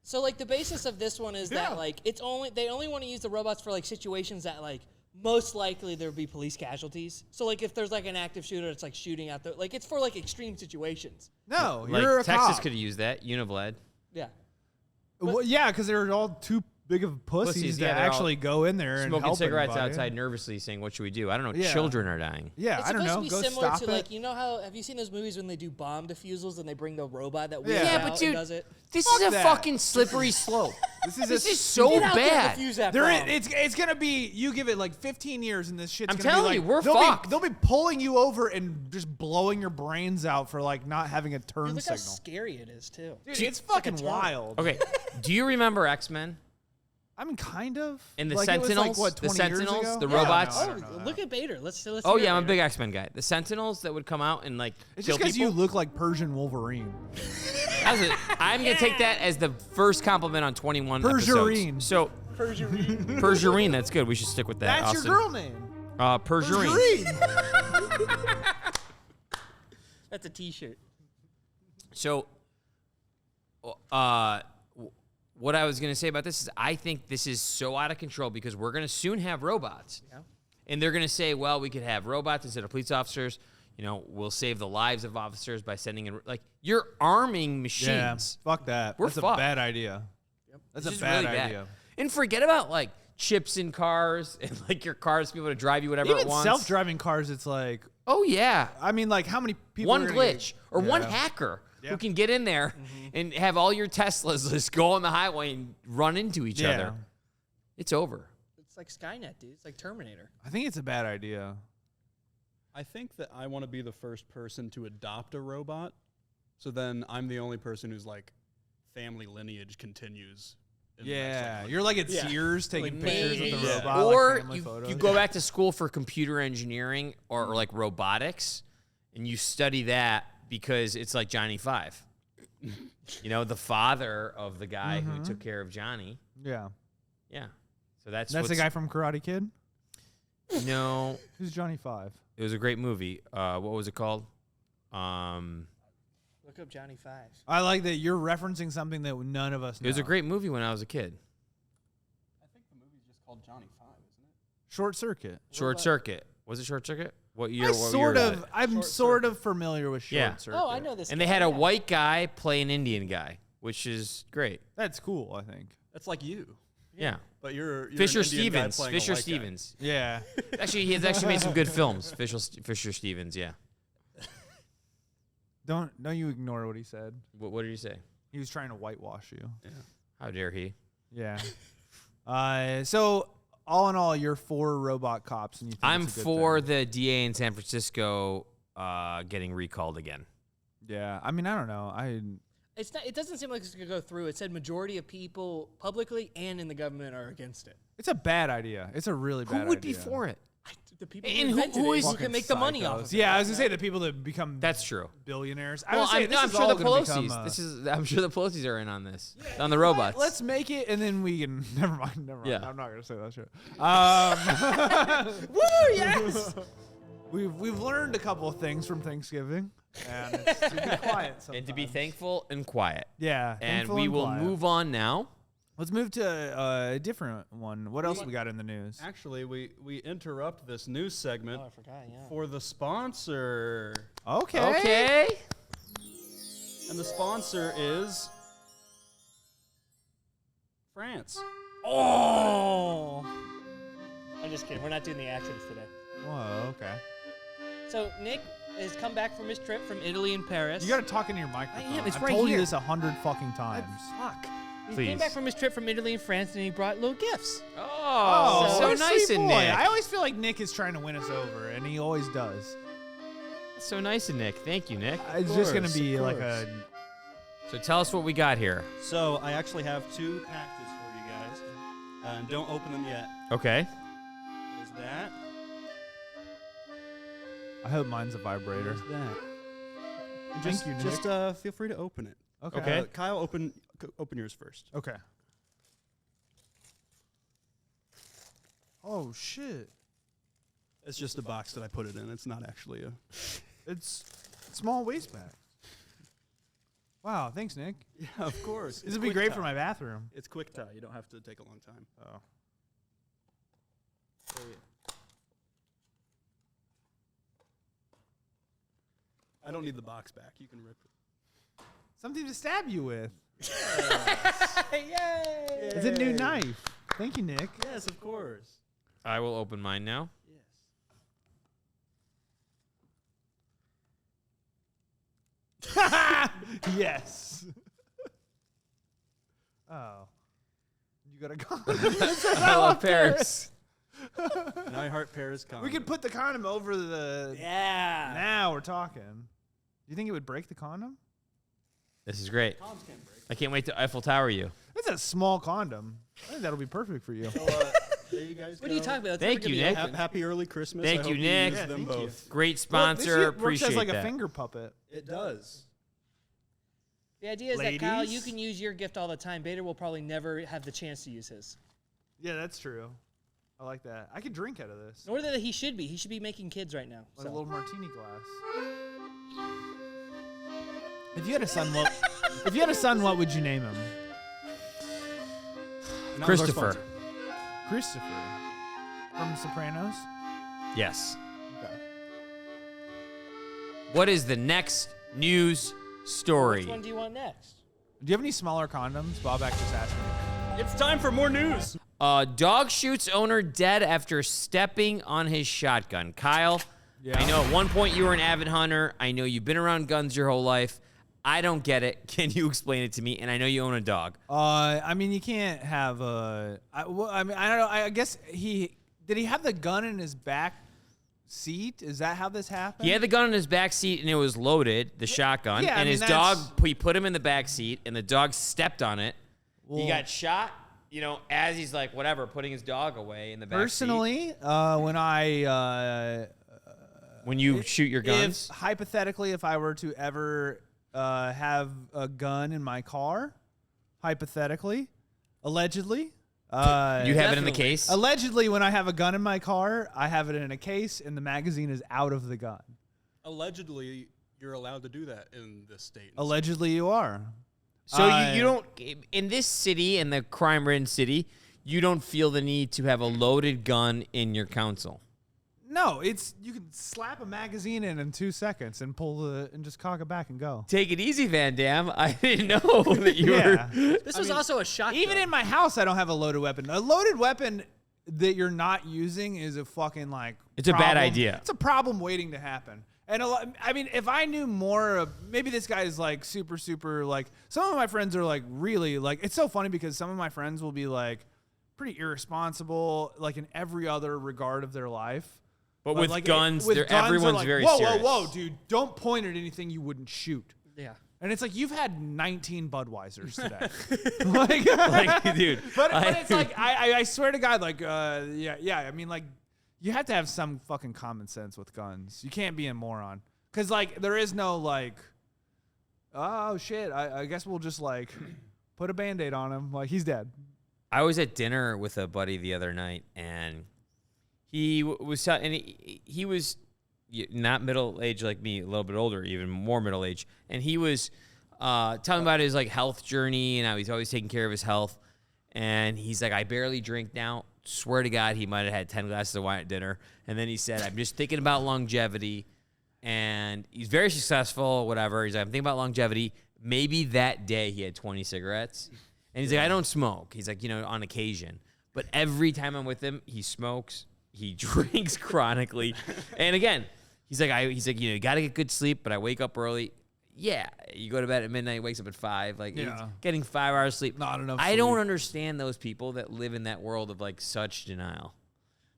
C: So like the basis of this one is
B: Yeah.
C: that like they only want to use the robots for like situations that like most likely there would be police casualties. So like if there's like an active shooter, it's like shooting out the like it's for like extreme situations.
B: No,
A: Like,
B: you're a
A: Texas
B: cop.
A: could have used that. Univled.
C: Yeah.
B: Well, yeah, because they're all too big of pussies to
A: yeah, they're all
B: actually go in there and
A: Smoking
B: help
A: cigarettes
B: anybody.
A: outside nervously saying, what should we do? I don't know.
B: Yeah.
A: Children are dying.
B: Yeah,
C: It's
B: I don't
C: supposed
B: know.
C: to
B: Go
C: be similar
B: stop
C: to
B: it.
C: like have you seen those movies when they do bomb defusals and they bring the robot that wheels
B: Yeah,
C: out
A: but dude,
C: and does it?
A: this
B: Fuck
A: is a
B: that.
A: fucking slippery slope.
B: This
A: is so
C: Get out there and
A: bad.
C: defuse that
B: There
C: bomb.
B: it's gonna be, you give it like 15 years and this shit's
A: I'm
B: gonna
A: telling
B: be
A: you,
B: like,
A: we're
B: they'll
A: fucked.
B: they'll be pulling you over and just blowing your brains out for like not having a turn
C: Dude, look how
B: signal.
C: scary it is too.
B: Dude, it's fucking
C: tunnel.
B: wild.
A: Okay, do you remember X-Men?
B: I mean, kind of.
A: And the
B: like, it was,
A: Sentinels?
B: Like, what,
A: The
B: 20 years
A: Sentinels?
B: ago?
A: The
B: Yeah,
A: robots?
B: I don't know
C: Look at Bader. Let's
A: Oh
C: hear
A: yeah, I'm a
C: Bader.
A: big X-Men guy. The Sentinels that would come out and like
B: It's
A: kill
B: just because you
A: people.
B: look like Persian Wolverine.
A: I'm gonna take that as the first compliment on 21
B: Perjurine.
A: episodes. So Perjurine, that's good. We should stick with that.
B: That's
A: Austin.
B: your girl name.
A: Perjurine.
C: That's a T-shirt.
A: So, what I was going to say about this is I think this is so out of control because we're going to soon have robots.
C: Yeah.
A: And they're going to say, well, we could have robots instead of police officers. You know, we'll save the lives of officers by sending in, like, you're arming machines.
B: Yeah, fuck that.
A: We're
B: That's
A: fucked.
B: a bad idea. That's
A: This
B: a
A: is
B: bad
A: really
B: idea.
A: And forget about, like, chips in cars and, like, your cars to be able to drive you whatever
B: Even
A: it wants.
B: self-driving cars, it's like,
A: Oh, yeah.
B: I mean, like, how many people
A: One
B: are gonna
A: glitch
B: get-
A: or one
B: Yeah.
A: hacker
B: Yeah.
A: who can get in there and have all your Teslas just go on the highway and run into each
B: Yeah.
A: other. It's over.
C: It's like Skynet, dude. It's like Terminator.
B: I think it's a bad idea.
D: I think that I want to be the first person to adopt a robot. So then I'm the only person who's like family lineage continues. in the next,
B: Yeah,
D: like,
B: you're like at
C: Yeah.
B: Sears taking
C: Like,
B: pictures
C: maybe.
B: of the
D: Yeah.
B: robot.
A: Or
B: like family photos.
A: you go back to school for computer engineering or like robotics and you study that because it's like Johnny Five. You know, the father of the guy who took care of Johnny.
B: Yeah,
A: Yeah. So that's
B: the
A: what's-
B: guy from Karate Kid.
A: No,
B: Who's Johnny Five?
A: it was a great movie. What was it called?
C: Look up Johnny Five.
B: I like that you're referencing something that none of us know.
A: It was a great movie when I was a kid.
D: I think the movie's just called Johnny Five, isn't it?
B: Short Circuit.
A: Short Circuit. Was it Short Circuit? What year?
B: I
A: what
B: sort
A: year was
B: of.
A: it?
B: I'm
D: Short
B: sort of familiar with Short
A: Yeah.
B: Circuit.
C: Oh, I know this.
A: And they
C: guy,
A: had a
C: yeah.
A: white guy play an Indian guy, which is great.
B: That's cool. I think.
D: That's like you,
A: Yeah.
D: but you're
A: Fisher
D: an Indian guy
A: Stevens.
D: playing a
A: Fisher
D: white guy.
A: Stevens.
B: Yeah.
A: Actually, he has actually made some good films. Fisher Stevens. Yeah.
B: Don't you ignore what he said.
A: What did he say?
B: He was trying to whitewash you.
A: How dare he?
B: Yeah. So all in all, you're for robot cops, and you think
A: I'm
B: it's a good
A: for
B: thing.
A: the DA in San Francisco getting recalled again.
B: Yeah. I mean, I don't know.
C: It's not. It doesn't seem like it's gonna go through. It said majority of people publicly and in the government are against it.
B: It's a bad idea. It's a really bad idea.
A: Who would be for it?
C: The people
A: And
C: who
A: who-
C: invented
A: who
C: it,
A: is-
C: who
B: Fucking
C: can make the money off
B: psychos.
C: of it.
B: Yeah, I was gonna say the people that become
A: That's true.
B: billionaires.
A: Well, I'm
B: this is
A: sure
B: all
A: the
B: gonna
A: Pelosi's.
B: become,
A: I'm sure the Pelosi's are in on this. On the robots.
B: Let's make it, and then we can. Never mind.
A: Yeah.
B: I'm not gonna say that shit.
C: Woo! Yes.
B: We've learned a couple of things from Thanksgiving, and it's to be quiet sometimes.
A: and to be thankful and quiet.
B: Yeah,
A: And
B: thankful
A: we will
B: quiet.
A: move on now.
B: Let's move to a different one. What else we got in the news?
D: Actually, we interrupt this news segment
C: Oh, I forgot. Yeah.
D: for the sponsor.
B: Okay.
A: Okay.
D: And the sponsor is France.
C: Oh. I'm just kidding. We're not doing the accents today.
B: Whoa, okay.
C: So Nick has come back from his trip from Italy and Paris.
B: You gotta talk into your microphone.
C: I am. It's
B: I've
C: right
B: told
C: here.
B: you this 100 fucking times.
C: Fuck. He
A: Please.
C: came back from his trip from Italy and France, and he brought little gifts.
A: Oh, so
B: what a
A: nice
B: sweet
A: of
B: boy.
A: Nick.
B: I always feel like Nick is trying to win us over, and he always does.
A: So nice of Nick. Thank you, Nick.
B: It's just gonna
D: course,
B: be
D: of
B: like
D: course.
B: a.
A: So tell us what we got here.
D: So I actually have 2 packages for you guys. And don't open them yet.
A: Okay.
D: There's that.
B: I hope mine's a vibrator.
D: There's that. And
B: Thank
D: just,
B: you, Nick.
D: Just feel free to open it.
B: Okay.
D: Kyle, open yours first.
B: Okay. Oh shit!
D: It's just a box that I put it in. It's not actually a.
B: It's small waist bag. Wow, thanks, Nick.
D: Yeah, of course.
B: This would be great for my bathroom.
D: It's quick tie. You don't have to take a long time.
B: Oh.
D: I don't need the box back. You can rip it.
B: Something to stab you with.
C: Yay!
B: It's a new knife. Thank you, Nick.
D: Yes, of course.
A: I will open mine now.
B: Yes. Oh. You got a condom.
A: I love Paris.
D: And I heart Paris condom.
B: We could put the condom over the.
C: Yeah.
B: Now we're talking. Do you think it would break the condom?
A: This is great. I can't wait to Eiffel Tower you.
B: It's a small condom. I think that'll be perfect for you.
D: So, there you guys
C: What are you
D: go.
C: talking about? That's
A: Thank
C: never
A: you,
C: gonna be
A: Nick.
C: open.
D: Happy early Christmas.
A: Thank
D: I
A: you,
D: hope
A: Nick.
D: use
B: Yeah,
D: them
B: thank you.
D: both.
A: Great
B: Look,
A: sponsor.
B: this shit works
A: Appreciate
B: as like
A: that.
B: a finger puppet.
D: It does.
C: The idea is that Kyle, you
D: Ladies?
C: can use your gift all the time. Bader will probably never have the chance to use his.
B: Yeah, that's true. I like that. I could drink out of this.
C: Nor that he should be. He should be making kids right now.
B: Like a
C: So.
B: little martini glass. If you had a son, what would you name him?
D: And that was our
A: Christopher.
D: sponsor.
B: Christopher. From Sopranos?
A: Yes.
B: Okay.
A: What is the next news story?
C: Which one do you want next?
B: Do you have any smaller condoms? Baubak just asked me.
D: It's time for more news.
A: Dog shoots owner dead after stepping on his shotgun. Kyle,
B: Yeah.
A: I know at one point you were an avid hunter. I know you've been around guns your whole life. I don't get it. Can you explain it to me? And I know you own a dog.
B: I mean, you can't have a. I mean, I don't know. I guess did he have the gun in his back seat? Is that how this happened?
A: He had the gun in his back seat and it was loaded, the shotgun.
B: Yeah, I
A: and
B: mean,
A: his dog,
B: that's-
A: he put him in the back seat and the dog stepped on it. He
B: Well-
A: got shot, as he's like, whatever, putting his dog away in the back seat.
B: Personally, when I
A: When you shoot your guns.
B: hypothetically, if I were to ever have a gun in my car, hypothetically, allegedly,
A: You have it in the
C: Definitely.
A: case?
B: allegedly, when I have a gun in my car, I have it in a case, and the magazine is out of the gun.
D: Allegedly, you're allowed to do that in this state.
B: Allegedly, you are.
A: So you don't, in this city, in the crime-ridden city, you don't feel the need to have a loaded gun in your council.
B: No, you can slap a magazine in 2 seconds and and just cock it back and go.
A: Take it easy, Van Dam. I didn't know that you
B: Yeah.
A: were.
C: This was also a shotgun.
B: Even in my house, I don't have a loaded weapon. A loaded weapon that you're not using is a fucking
A: It's a bad
B: problem.
A: idea.
B: It's a problem waiting to happen. And I mean, if I knew more of, maybe this guy is like super, some of my friends are like really it's so funny because some of my friends will be like pretty irresponsible, like in every other regard of their life.
A: But with
B: like,
A: guns,
B: with guns,
A: everyone's
B: they're like,
A: very
B: whoa,
A: serious.
B: Whoa, dude, don't point at anything you wouldn't shoot.
C: Yeah.
B: And it's like, you've had 19 Budweisers today.
A: Dude.
B: But it's like, I swear to God, I mean, you have to have some fucking common sense with guns. You can't be a moron. Because, there is no, oh, shit, I guess we'll just, put a Band-Aid on him. He's dead.
A: I was at dinner with a buddy the other night, and he was not middle-aged like me, a little bit older, even more middle-aged. And he was telling about his, health journey and how he's always taking care of his health. And he's like, I barely drink now. Swear to God, he might have had 10 glasses of wine at dinner. And then he said, I'm just thinking about longevity. And he's very successful, whatever. He's like, I'm thinking about longevity. Maybe that day he had 20 cigarettes. And he's like, I don't smoke. He's like, on occasion. But every time I'm with him, he smokes. He drinks chronically. And again, he's like, you got to get good sleep, but I wake up early. Yeah, you go to bed at midnight, wakes up at 5. Like, he's getting 5 hours sleep.
B: Not enough
A: I
B: sleep.
A: don't understand those people that live in that world of, like, such denial.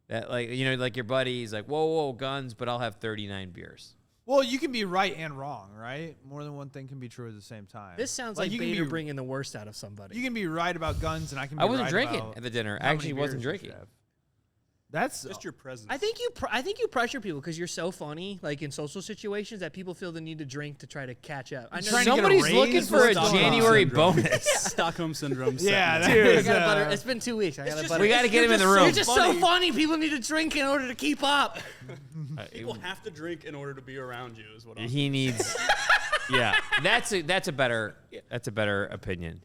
A: That, like, like your buddy, he's like, whoa, guns, but I'll have 39 beers.
B: Well, you can be right and wrong, right? More than one thing can be true at the same time.
C: This sounds like
B: you can
C: Bader
B: be-
C: bringing the worst out of somebody.
B: You can be right about guns, and I can be
A: I wasn't
B: right
A: drinking
B: about
A: at the dinner.
B: how
A: I
B: many
A: actually wasn't
B: beers you should
A: drinking.
B: have. That's
D: Just your presence.
C: I think you pressure people because you're so funny, like in social situations, that people feel the need to drink to try to catch up. I know
B: Trying to get a
A: Somebody's
B: raise?
A: looking for a
B: What's going on?
A: January
D: Syndrome.
A: bonus.
D: Stockholm syndrome.
B: Yeah,
D: set.
B: that
C: I
B: is,
C: gotta butter. It's been 2 weeks. I gotta butter.
A: We got to get him in the room.
C: You're just so funny. People need to drink in order to keep up.
D: People have to drink in order to be around you. Is what I'm.
A: He needs. Yeah, that's a better opinion.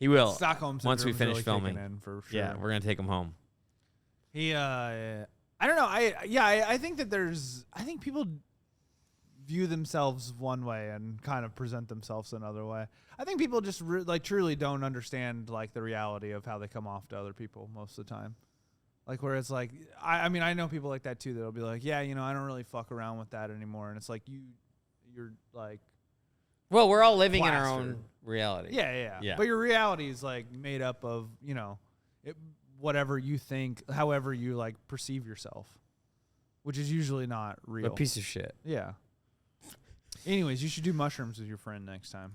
A: He will.
B: Stockholm
A: once we
B: syndrome's
A: finish
B: really
A: filming.
B: kicking in for sure.
A: Yeah, we're gonna take him home.
B: I don't know. I think that I think people view themselves one way and kind of present themselves another way. I think people just truly don't understand like the reality of how they come off to other people most of the time. Like where it's like, I mean, I know people like that too. That'll be like, yeah, I don't really fuck around with that anymore. And it's like you're like,
A: Well, we're all living in our
B: plastered.
A: own reality.
B: Yeah. But your reality is like made up of whatever you think, however you like perceive yourself, which is usually not real.
A: A piece of shit.
B: Yeah. Anyways, you should do mushrooms with your friend next time.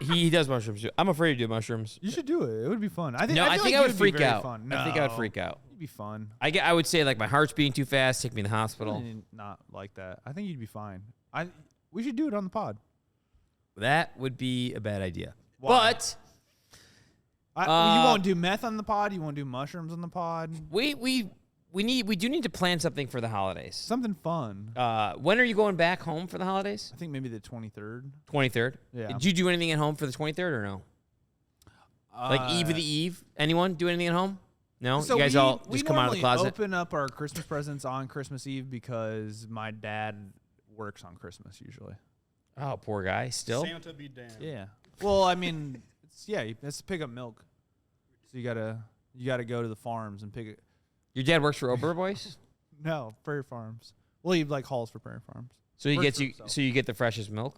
A: He does mushrooms. I'm afraid to do mushrooms.
B: You should do it. It would be fun. I think.
A: No, I
B: feel
A: think
B: like
A: I
B: it
A: would freak
B: be very
A: out.
B: Fun.
A: I think I would
B: No.
A: freak out.
B: It'd be fun.
A: I would say like my heart's beating too fast. Take me to the hospital.
B: Not like that. I think you'd be fine. We should do it on the pod.
A: That would be a bad idea.
B: Why?
A: But
B: You won't do meth on the pod. You won't do mushrooms on the pod.
A: we do need to plan something for the holidays.
B: Something fun.
A: When are you going back home for the holidays?
B: I think maybe the 23rd.
A: 23rd.
B: Yeah.
A: Did you do anything at home for the 23rd or no? Like eve of the eve? Anyone do anything at home? No?
B: So
A: you guys all just come out of the
B: We
A: closet?
B: normally open up our Christmas presents on Christmas Eve because my dad works on Christmas usually.
A: Oh, poor guy. Still?
D: Santa be damned.
B: Yeah. Well, I mean, he has to pick up milk. So you gotta go to the farms and pick it.
A: Your dad works for Ober Boys?
B: No, Prairie Farms. Well, he like hauls for Prairie Farms.
A: So he
B: Works
A: gets
B: for
A: you.
B: himself.
A: So you get the freshest milk.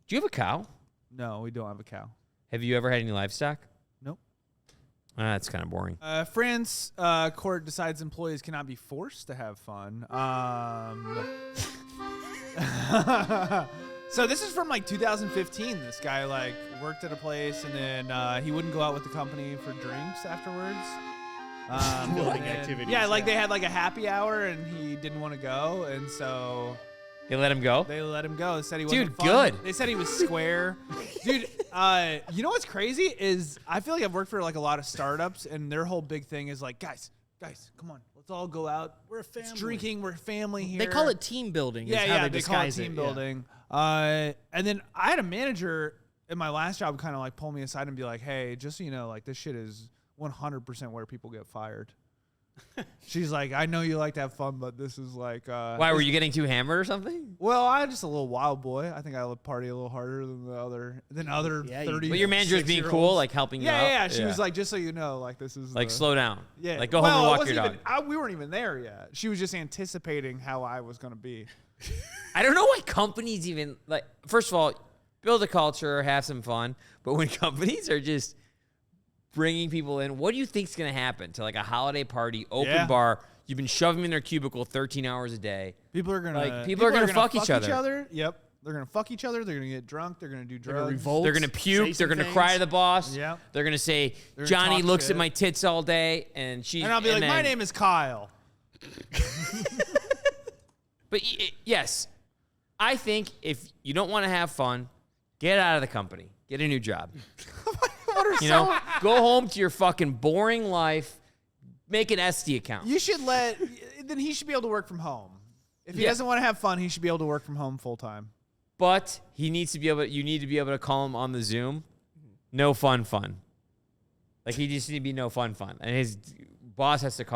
A: Do you have a cow?
B: No, we don't have a cow.
A: Have you ever had any livestock?
B: Nope.
A: That's kind of boring.
B: France court decides employees cannot be forced to have fun. So this is from like 2015. This guy like worked at a place and then he wouldn't go out with the company for drinks afterwards.
D: Building
B: and-
D: activities.
B: Yeah, like they had like a happy hour and he didn't want to go, and so
A: They let him go?
B: they let him go. They said he wasn't
A: Dude,
B: fun.
A: good.
B: They said he was square. Dude, you know what's crazy is I feel like I've worked for like a lot of startups, and their whole big thing is like, guys, come on, let's all go out.
D: We're a family.
B: It's drinking. We're a family here.
C: They call it team building. Is how they
B: call it
C: disguise
B: team
C: it.
B: building. And then I had a manager in my last job kind of like pull me aside and be like, hey, just so you know, like this shit is 100% where people get fired. She's like, I know you like to have fun, but this is like
A: Why, were you getting too hammered or something?
B: well, I'm just a little wild boy. I think I would party a little harder than other
C: Yeah, you
B: 30.
A: But your manager was being cool, like helping you out?
B: Yeah. She was like, just so you know, like this is
A: Like,
B: the-
A: slow down.
B: Yeah.
A: Like, go
B: well,
A: home and
B: it
A: walk
B: wasn't
A: your
B: even-
A: dog.
B: we weren't even there yet. She was just anticipating how I was going to be.
A: I don't know why companies even, like, first of all, build a culture, have some fun. But when companies are just bringing people in, what do you think's going to happen to, like, a holiday party, open bar? You've been shoving them in their cubicle 13 hours a day.
B: People are gonna
A: fuck each other.
B: Yep, they're gonna fuck each other. They're gonna get drunk. They're gonna do drugs.
C: revolt.
A: They're going to puke.
C: Say
A: They're
C: some
A: going to cry
C: things.
A: to the boss.
B: Yep.
A: They're going to say,
B: They're gonna
A: Johnny
B: talk
A: looks
B: shit.
A: at my tits all day. And she.
B: And I'll be like, my
A: then-
B: name is Kyle.
A: But yes, I think if you don't want to have fun, get out of the company. Get a new job. Go home to your fucking boring life. Make an SD account.
B: You should then he should be able to work from home. If he
A: Yeah.
B: doesn't want to have fun, he should be able to work from home full time.
A: But he needs to be able. You need to be able to call him on the Zoom. No fun. Like he just need to be no fun. And his boss has to call.